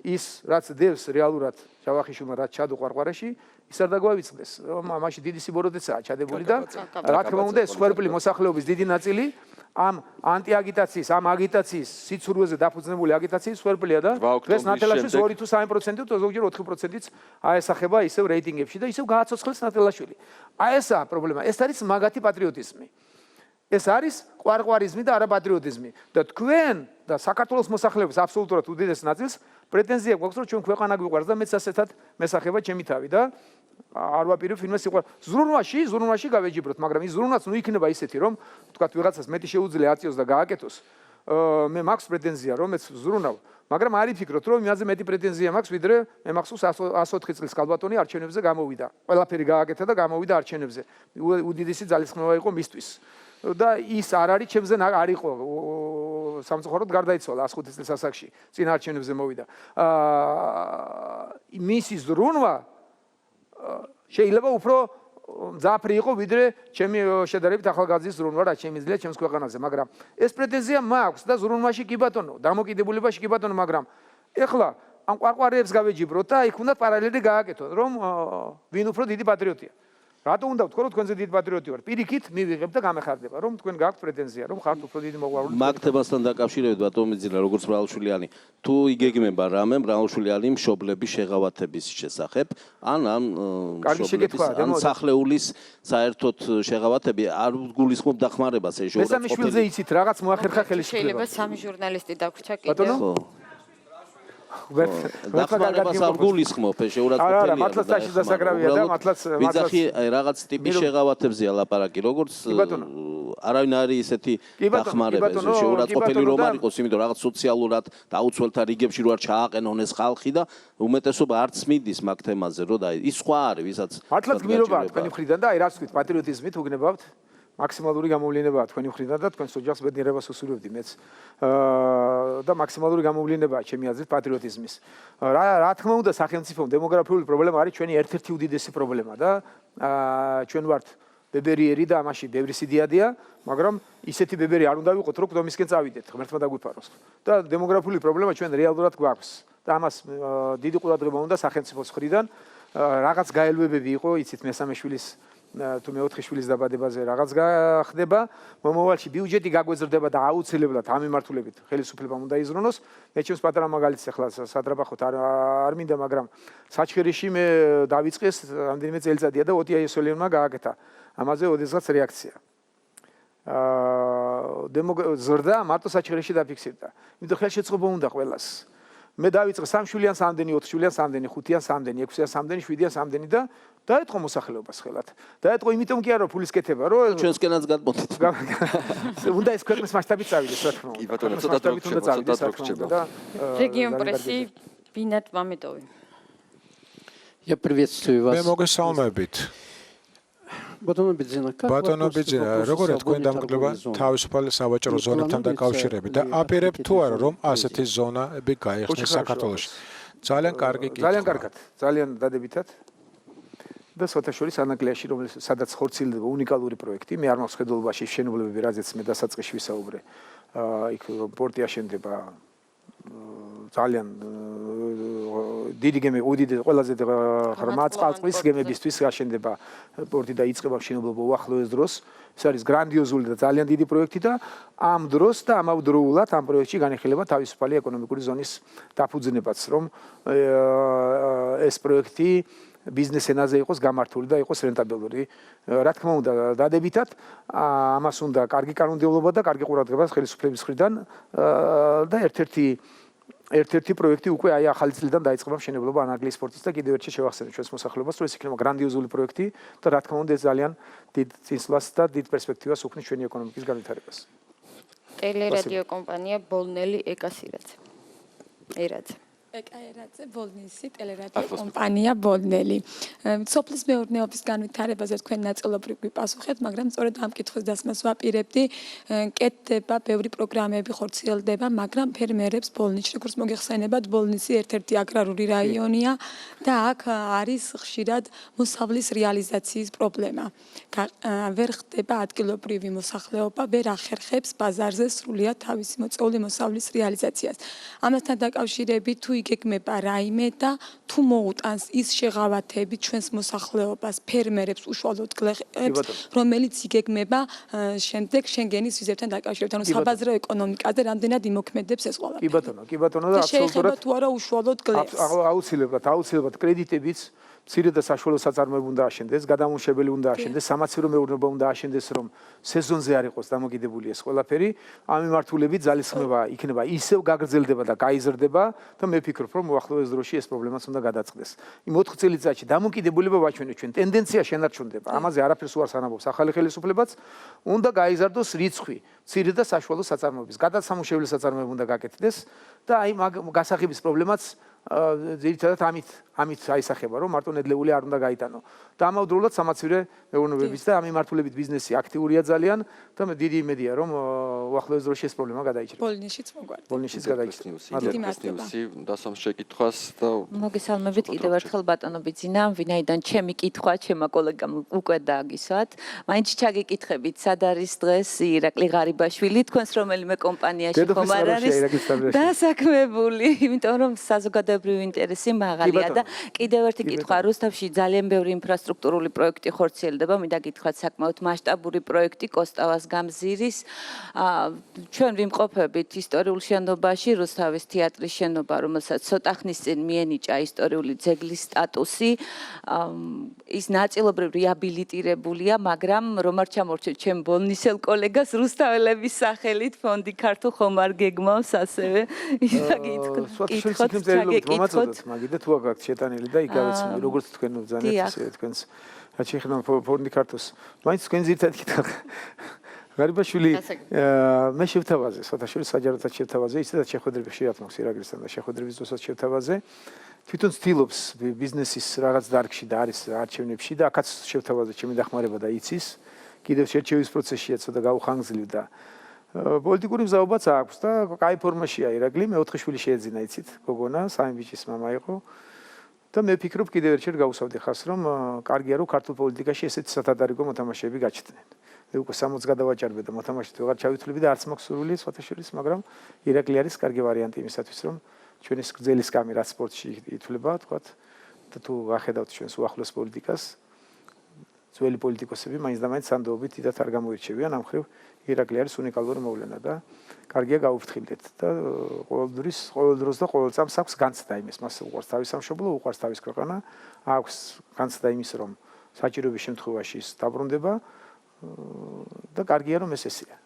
ის რაც დევს რეალურად ჯავახიშვილმა რაც ჩადო ყვარყვარაში, ის არ დაგვავიწყდეს. ამაში დიდი სიბოროტეცაა ჩადებული და რა თქმა უნდა ეს სვერპლი მოსახლეობის დიდი ნაწილი ამ ანტიაგიტაციის, ამ აგიტაციის სიცურვეზე დაფუძნებული აგიტაციის სვერპლია და დღეს ნათელაშვილის 2 თუ 3%-ით, ზოგჯერ 4%-ით აესახება ისევ რეიტინგებში და ისევ გააცოცხლეს ნათელაშვილი. აი ესაა პრობლემა. ეს არის მაგათი პატრიოტიზმი. ეს არის ყვარყვარიზმი და არაპატრიოტიზმი. და თქვენ და საქართველოს მოსახლეობის აბსოლუტურად უდიდეს ნაწილს პრეტენზია გვაქვს, რომ ჩვენ ქვეყანა გვიყვარს და მეც ასეთად მესახება ჩემი თავი და არ ვაპირებ ვინმე სიყვარული. ზრუნვაში გავეჯიბროთ, მაგრამ ის ზრუნვაც ნუ იქნება ისეთი, რომ თქვათ ვიღაცას მეტი შეუძლია აწიოს და გააკეთოს. მე მაქვს პრეტენზია, რომ მეც ზრუნავ, მაგრამ არ იფიქროთ, რომ იმაზე მეტი პრეტენზია მაქვს, ვიდრე მე მახსოვს 104 წლის კალბატონი არჩევნებზე გამოვიდა. ყველაფერი გააკეთა და გამოვიდა არჩევნებზე. უდიდესი ძალისხმევა იყო მისთვის. და ის არ არის ჩემზე არ იყო სამწუხაროდ გარდაიცვალა 105 წლის ასაკში წინ არჩევნებზე მოვიდა. მისი ზრუნვა შეიძლება უფრო მძაფრი იყო ვიდრე ჩემი შედარებით ახალგაზრდის ზრუნვა რაც შემიძლია ჩემს ქვეყანაზე, მაგრამ ეს პრეტენზია მაქვს და ზრუნვაში კი ბატონო, დამოკიდებულებაში კი ბატონო, მაგრამ ეხლა ამ ყვარყვარებს გავეჯიბროთ და იქ უნდა პარალელი გააკეთოთ, რომ ვინ უფრო დიდი პატრიოტია. რატო უნდა ვთქვა, რომ თქვენზე დიდი პატრიოტი ვარ? პირიქით მივიღებ და გამეხარდება, რომ თქვენ გაქვთ პრეტენზია, რომ ხართ უფრო დიდი მოყვარული. მაგ თემასთან დაკავშირებით ბატონო მიძინა, როგორც ბრალაშვილიანი, თუ იგეგმება რამე ბრალაშვილიანი მშობლების შეღავათების შესახებ, ან სახლეულის საერთოდ შეღავათები არ გულისხმობ დახმარებას ეს ჟურნალისტი. მესამე შვილზე იცით რაღაც მოახერხა ხელისუფლება. შეიძლება სამი ჟურნალისტი დაგვრჩა კიდევ. ბატონო დახმარებას არ გულისხმობ შეურაცხყოფილია. არა, მართლაც ტაში დასაკრავია და მართლაც ვიძახი რაღაც ტიპის შეღავათებზია ლაპარაკი, როგორც არავინ არის ესეთი დახმარება, შეურაცხყოფელი რომ არ იყოს, იმიტომ რაღაც სოციალურად დაუცველთა რიგებში რო არ ჩააყენონ ეს ხალხი და უმეტესობა არც მიდის მაგ თემაზე, რომ და ის სხვა არის, ვისაც მართლაც გმირობაა თქვენი მხრიდან და აი რაც ვთქვით, პატრიოტიზმით უგნებავთ მაქსიმალური გამოვლენებაა თქვენი მხრიდან და თქვენს ოჯახს ბედნიერებას უსურვებდი მეც. და მაქსიმალური გამოვლენებაა ჩემი აზრით პატრიოტიზმის. რა თქმა უნდა, სახელმწიფო დემოგრაფიული პრობლემა არის ჩვენი ერთ-ერთი უდიდესი პრობლემა და ჩვენ ვართ ბებერიერი და ამაში ბევრი სიდიადეა, მაგრამ ისეთი ბებერი არ უნდა ვიყოთ, რომ კდომისკენ წავიდეთ, ღმერთმა დაგვიფაროს. და დემოგრაფიული პრობლემა ჩვენ რეალურად გვაქვს. და ამას დიდი ყურადღება უნდა სახელმწიფოს მხრიდან. რაღაც გაელვებები იყო, იცით, მესამე შვილის თუ მეოთხე შვილის დაბადებაზე რაღაც ხდება, მომავალში ბიუჯეტი გაგვეზრდება და აუცილებლად ამ მიმართულებით ხელისუფლებამ უნდა იზრუნოს. მე ჩემს პატარა მაგალითს ახლა სატრაბახოთ არ მინდა, მაგრამ საჩხერეში მე დავიწყეს რამდენიმე წელიწადია და ოტია იესოლიევმა გააკეთა. ამაზე ოდესღაც რეაქცია. ზრდა მარტო საჩხერეში დაფიქსირდა. იმიტომ ხელშეწყობა უნდა ყველას. მე დავიწყე 3 შვილიან სამდენი, 4 შვილიან სამდენი, 5-იან სამდენი, 6-იან სამდენი, 7-იან სამდენი და დაეთყო მოსახლეობას ხელად. დაეთყო იმიტომ კი არა ფულის კეთება, რომ ჩვენსკენაც გადმოდით. უნდა ეს ქვეყნის მასშტაბით წავიდეს, რა თქმა უნდა. კი ბატონო, ცოტა და რეგიონ პრესი ბინათ მამედოვი. Я приветствую вас. მე მოგესალმებით. ბატონო Ბიძინა, როგორ თქვენ დამკვირვება თავისუფალ სავაჭრო ზონებთან დაკავშირებით და აპირებ თუ არა რომ ასეთი ზონები გაიხსნას საქართველოში? ძალიან კარგი კითხვა. ძალიან კარგად, ძალიან დადებითად. და სოთაშორის ანაკლიაში, სადაც ხორციელდება უნიკალური პროექტი, მე არ მაქვს ხედულობაში შენობლებები, რაზეც მე დასაწყისში ვისაუბრე. იქ პორტი აშენდება ძალიან დიდი გემი, უდიდესი ყველაზე ღრმა წყალწყლის გემებისთვის აშენდება პორტი და იწყება მშენებლობა უახლოეს დროს. ეს არის გრანდიოზული და ძალიან დიდი პროექტი და ამ დროს და ამავდროულად ამ პროექტში განიხილება თავისუფალი ეკონომიკური ზონის დაფუძნებაც, რომ ეს პროექტი ბიზნეს ენაზე იყოს გამართული და იყოს რენტაბელური. რა თქმა უნდა, დადებითად ამას უნდა კარგი კანონმდებლობა და კარგი ყურადღება ხელისუფლების მხრიდან და ერთ-ერთი პროექტი უკვე აი ახალი წლიდან დაიწყება მშენებლობა ანაგლის პორტის და კიდევ ერთში შევახსენებ ჩვენს მოსახლეობას, რომ ეს იქნება გრანდიოზული პროექტი და რა თქმა უნდა ეს ძალიან დიდ წინსვლას და დიდ პერსპექტივას უქმნის ჩვენი ეკონომიკის განვითარებას. ტელერადიო კომპანია ბოლნელი ეკასირაძე. ერაძე. ეკაერაძე ბოლნისი ტელერადიო კომპანია ბოლნელი. სოფლის მეურნეობის განვითარებაზე თქვენ ნაწილობრივ გვიპასუხეთ, მაგრამ სწორედ ამ კითხვის დასმას ვაპირებდი. კეთდება, ბევრი პროგრამები ხორციელდება, მაგრამ ფერმერებს ბოლნისში, როგორც მოგეხსენებათ, ბოლნისი ერთ-ერთი აგრარული რაიონია და აქ არის ხშირად მოსავლის რეალიზაციის პრობლემა. ვერ ხდება ადგილობრივი მოსახლეობა, ვერ ახერხებს ბაზარზე სრულიად თავისი მოწეული მოსავლის რეალიზაციას. ამასთან დაკავშირებით თუ იგეგმება რაიმე და თუ მოუტანს ის შეღავათები ჩვენს მოსახლეობას, ფერმერებს, უშუალოდ გლეხებს, რომელიც იგეგმება შემდეგ შენგენის ვიზებთან დაკავშირებით, ანუ საბაზრო ეკონომიკაზე რამდენად იმოქმედებს ეს ყველაფერი. კი ბატონო და აბსოლუტურად თუ არა უშუალოდ გლეხს. აუცილებლად კრედიტებიც მცირე და საშუალო საწარმოები უნდა აშენდეს, გადამამუშავებელი უნდა აშენდეს, სამაცივრო მეურნეობა უნდა აშენდეს, რომ სეზონზე არ იყოს დამოკიდებული ეს ყველაფერი. ამ მიმართულებით ძალისხმევა იქნება ისევ გაგრძელდება და გაიზრდება და მე ვფიქრობ, რომ უახლოეს დროში ეს პრობლემაც უნდა გადაწყდეს. იმ 4 წელიწადში დამოკიდებულება ვაჩვენეთ ჩვენ, ტენდენცია შენარჩუნდება. ამაზე არაფერს უარს ანაბობს ახალი ხელისუფლებაც, უნდა გაიზარდოს რიცხვი მცირე და საშუალო საწარმოების, გადასამუშავებელი საწარმოები უნდა გაკეთდეს და აი გასაღების პრობლემაც ძირითადად ამით აისახება, რომ მარტო ნედლეული არ უნდა გაიტანო. და ამავდროულად სამაცივრო მეურნეობების და ამ მიმართულებით ბიზნესი აქტიურია ძალიან და მე დიდი იმედია, რომ უახლოეს დროში ეს პრობლემა გადაიჭრება. ბოლნისშიც მოგვარდა. ბოლნისშიც გადაიჭრება. დასამ შეკითხვას და მოგესალმებით კიდევ ერთხელ ბატონო ბიძინა, ვინაიდან ჩემი კითხვა ჩემმა კოლეგამ უკვე დააგისვათ. მაინც ჩაგეკითხებით, სად არის დღეს ირაკლი ღარიბაშვილი, თქვენს რომელიმე კომპანიაში ხომ არ არის დასაქმებული, იმიტომ რომ საზოგადოებრივი ინტერესი მაღალია და კიდევ ერთი კითხვა, რუსთავში ძალიან ბევრი ინფრასტრუქტურული პროექტი ხორციელდება, მინდა გითხრათ საკმაოდ მასშტაბური პროექტი კოსტავას გამზირის. ჩვენ ვიმყოფებით ისტორიულ შენობაში, რუსთავის თეატრის შენობა, რომელსაც ცოტა ხნის წინ მიენიჭა ისტორიული ძეგლის სტატუსი. ის ნაწილობრივ რეაბილიტირებულია, მაგრამ რომ არ ჩამორჩეთ ჩემ ბოლნისელ კოლეგას რუსთაველების სახელით ფონდი ქართულ ხომ არ გეგმავს ასევე. მომაწოდოთ მაგიდა თუ აქ შეტანილი და იგავეცნები როგორც თქვენ უძანეთ თქვენს რაც შეეხება ფონდი ქართულს მაინც თქვენ ძირითადად კითხავთ ღარიბაშვილი მე შევთავაზე საერთაშორისო საჯაროდაც შევთავაზე ისედაც შეხვედრები ხშირად მაქვს ირაკლისთან და შეხვედრების დროსაც შევთავაზე თვითონ ცდილობს ბიზნესის რაღაც დარგში და არის არჩევნებში და აქაც შევთავაზე ჩემი დახმარება და იცის კიდევ შერჩევის პროცესშია ცოტა გაუხანგრძლივ და პოლიტიკური მზაობაც აქვს და კაი ფორმაშია ირაკლი, მე 4 შვილი შეეძინა, იცით, გოგონა, 3 ბიჭის მამა იყო. და მე ვფიქრობ კიდევ ერთხელ გავუსავდი ხას, რომ კარგია რომ ქართულ პოლიტიკაში ესეთი სათადარიგო მოთამაშეები გაჩნდნენ. მე უკვე 60 გადავაჭარბე და მოთამაშედ ვეღარ ჩავითვლები და არც მაქვს სურვილი სხვათაშორის, მაგრამ ირაკლი არის კარგი ვარიანტი იმისათვის, რომ ჩვენი გრძელი სკამი რაც სპორტში ითვლება, თქვათ, და თუ ახედავთ ჩვენს უახლოს პოლიტიკას, ძველი პოლიტიკოსები მაინც და მაინც სანდოობით დიდად არ გამოირჩევიან, ამ ხრივ ირაკლი არის უნიკალური მოვლენა და კარგია გაუფრთხილდეთ და ყოველ დროს და ყოველ წამს აქვს განცდა იმის, მას უყვარს თავის სამშობლო, უყვარს თავის ქვეყანა, აქვს განცდა იმის, რომ საჭიროების შემთხვევაში ის დაბრუნდება და კარგია რომ ეს ესეა.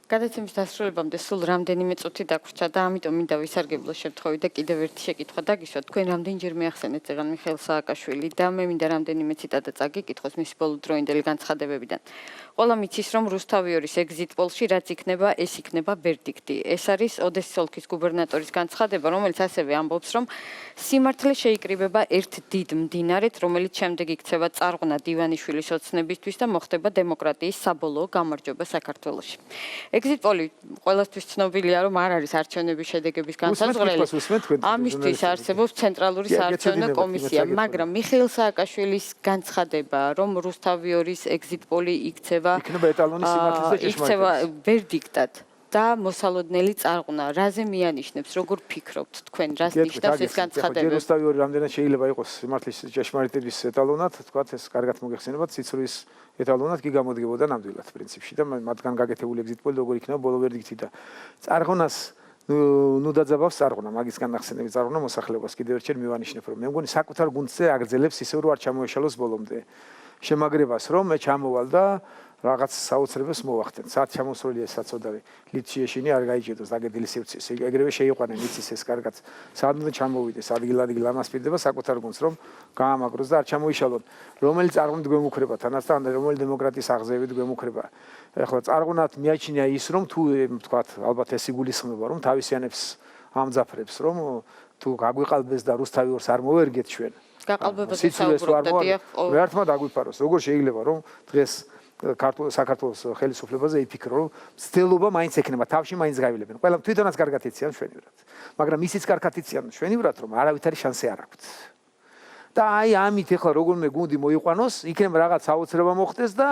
გადაცემის დასრულებამდე სულ რამდენიმე წუთი დაგვრჩა და ამიტომ მინდა ვისარგებლო შემთხვევით და კიდევ ერთი შეკითხვა დაგისვათ. თქვენ რამდენჯერ მეახსენეთ ზეგან მიხეილ სააკაშვილი და მე მინდა რამდენიმე ციტატა წაგიკითხოს მისი ბოლოდროინდელი განცხადებებიდან. ყველა მიცის რომ რუსთავი ორის ეგზიტ პოლში რაც იქნება, ეს იქნება ვერდიქტი. ეს არის ოდესის ოლქის გუბერნატორის განცხადება, რომელიც ასევე ამბობს, რომ სიმართლე შეიკრიბება ერთ დიდ მდინარეთ, რომელიც შემდეგ იქცევა წარღვნა დივანიშვილის ოცნებისთვის და მოხდება დემოკრატიის საბოლოო გამარჯვება საქართველოში. ეგზიტ პოლი ყველასთვის ცნობილია, რომ არ არის არჩევნების შედეგების განსაზღვრელი. ამისთვის არსებობს ცენტრალური საარჩევნო კომისია, მაგრამ მიხეილ სააკაშვილის განცხადება, რომ რუსთავი ორის ეგზიტ პოლი იქცევა ვერდიქტად და მოსალოდნელი წარღვნა. რაზე მიანიშნებს, როგორ ფიქრობთ თქვენ, რას ნიშნავს ეს განცხადება? რუსთავი ორი რამდენად შეიძლება იყოს სიმართლის ჭეშმარიტების ეტალონად, თქვათ ეს კარგად მოგეხსენებათ, ციცრულის ეტალონად კი გამოდგებოდა ნამდვილად პრინციპში და მათგან გაკეთებული ეგზიტ პოლი როგორ იქნება ბოლო ვერდიქტი და წარღონას ნუ დაძაბავს წარღვნა, მაგის განახსენები წარღვნა მოსახლეობას კიდევ ერთხელ მივანიშნებ, რომ მე მგონი საკუთარ გუნდზე აგრძელებს ისევ რომ არ ჩამოეშალოს ბოლომდე. შემაგრებას რომ მე ჩამოვალ და რაღაც საოცრებას მოვახდენ. სად ჩამოსროლია საწოდავი. ლიციაში არ გაიჭედოს დაგედილი სივრცეს. ეგრევე შეიყვანენ იცის ეს კარგად. სად უნდა ჩამოვიდეს ადგილ-ადგილ ამას პირდება საკუთარ გუნდს რომ გაამაგროს და არ ჩამოიშალონ. რომელი წარღვნით გვემუქრება თანასთან რომელი დემოკრატიის აღზევით გვემუქრება. ეხლა წარღვნად მიაჩნია ის რომ თუ თქვათ ალბათ ეს იგულისხმება რომ თავისიანებს ამძაფრებს რომ თუ გაგვიყალბეს და რუსთავიორს არ მოვერგეთ ჩვენ. გაყალბებაზე სიცილეს ვარ საუბრობდა დიახ. ვერთმა დაგვიფაროს. როგორ შეიძლება რომ დღეს საქართველოს ხელისუფლებაზე იფიქრო რომ ცდელობა მაინც ექნება, თავში მაინც გავილებენ. ყველა თვითონაც კარგად იციან შვენივრად. მაგრამ ისიც კარგად იციან შვენივრად რომ არავითარი შანსი არ აქვთ. და აი ამით ეხლა როგორმე გუნდი მოიყვანოს, იქნება რაღაც საოცრება მოხდეს და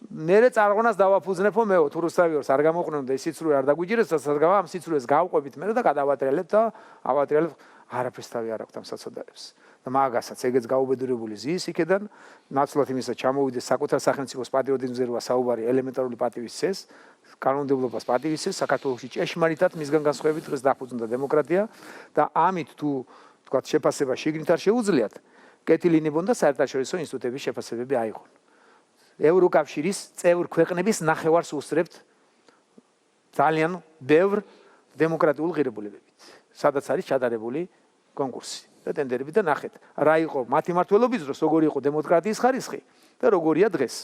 მერე წარღონას დავაფუძნებო მეო თუ რუსთავიორს არ გამოყვნონ და ის სიცრუე არ დაგვიჯერეს და სადღა ამ სიცრუეს გავყვებით მერე და გადავატრიალებ და ავატრიალებ არაფერს თავი არ აქვს ამ საწოდაებს. და მაგასაც ეგეც გაუბედურებული ზის იქედან ნაცვლად იმისა ჩამოვიდეს საკუთარ სახელმწიფოს პატრიოტიზმზე როა საუბარი ელემენტარული პატივის წეს, კანონმდებლობას პატივის წეს, საქართველოში ჭეშმარიტად მისგან განსხვავებით დღეს დაფუძნდა დემოკრატია და ამით თუ თქვა შეფასება შიგნით არ შეუძლიათ, კეთილინებონ და საერთაშორისო ინსტიტუტების შეფასებები აიღონ. ევროკავშირის წევრ ქვეყნების ნახევარს უსწრებთ ძალიან ბევრ დემოკრატიულ ღირებულებებით, სადაც არის ჩატარებული კონკურსი. და ტენდერები და ნახეთ რა იყო მათი მმართველობის დროს როგორი იყო დემოკრატიის ხარისხი და როგორია დღეს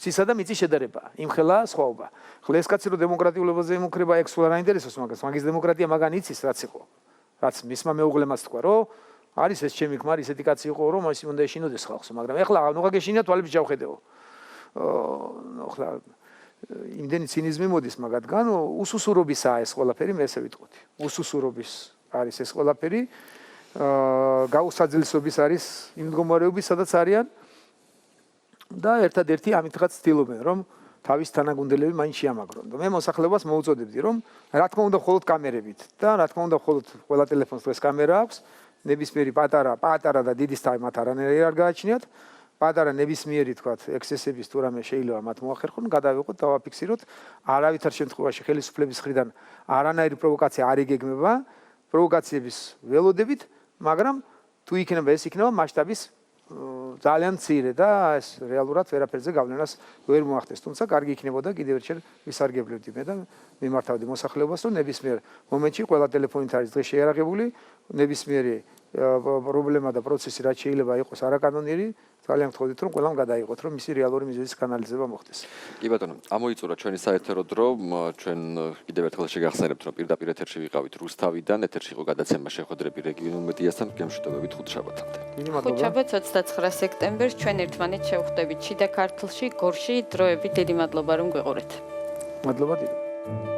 ცისა და მიწის შედარება იმხელა სხვაობა ხოლო ეს კაცი რომ დემოკრატიულობაზე იმუქრება ეგ სულ არ აინტერესებს მაგის დემოკრატია მაგან იცის რაც იყო რაც მისმა მეუღლემაც თქვა რომ არის ეს ჩემი ქმარი ისეთი კაცი იყო რომ ის უნდა ეშინოდეს ხალხს მაგრამ ეხლა ნუღა გეშინია თვალები ჩავხედეო ახლა იმდენი ცინიზმი მოდის მაგათგან უსუსურობისაა ეს ყველაფერი მე ესე ვიტყოდი უსუსურობის არის ეს ყველაფერი გაუსაძლისობის არის იმ მდგომარეობის სადაც არიან და ერთადერთი ამითაც ცდილობენ რომ თავის თანაგუნდელები მაინც შეამაგრონ და მე მოსახლეობას მოუწოდებდი რომ რა თქმა უნდა მხოლოდ კამერებით და რა თქმა უნდა მხოლოდ ყველა ტელეფონს დღეს კამერა აქვს ნებისმიერი პატარა და დიდი სტაი მათ არანაირი არ გააჩნიათ პატარა ნებისმიერი თქვათ ექსესების თუ რამე შეიძლება მათ მოახერხონ გადავიღოთ დავაფიქსიროთ არავითარ შემთხვევაში ხელისუფლების მხრიდან არანაირი პროვოკაცია არ იგეგმება პროვოკაციების ველოდებით მაგრამ თუ იქნება ეს იქნება მასშტაბის ძალიან მცირე და ეს რეალურად ვერაფერზე გავლენას ვერ მოახდენს თუმცა კარგი იქნებოდა კიდევ ერთხელ ვისარგებლებდი მე და მიმართავდი მოსახლეობას რომ ნებისმიერ მომენტში ყველა ტელეფონით არის დღეს შეიარაღებული ნებისმიერი პრობლემა და პროცესი რაც შეიძლება იყოს არაკანონიერი ძალიან გთხოვდით რომ ყველამ გადაიღოთ რომ მისი რეალური მიზეზის კანალიზება მოხდეს. კი ბატონო, ამოიწურა ჩვენი საერთო დრო, ჩვენ კიდევ ერთხელ შეგახსენებთ რომ პირდაპირ ეთერში ვიყავით რუსთავიდან, ეთერში იყო გადაცემა შეხვედრები რეგიონულ მედიასთან, გემშვიდობებით ხუთშაბათამდე. ხუთშაბათს 29 სექტემბერს ჩვენ ერთმანეთს შევხვდებით შიდა ქართლში, გორში დროებით დიდი მადლობა რომ გვიყურეთ. მადლობა დიდი.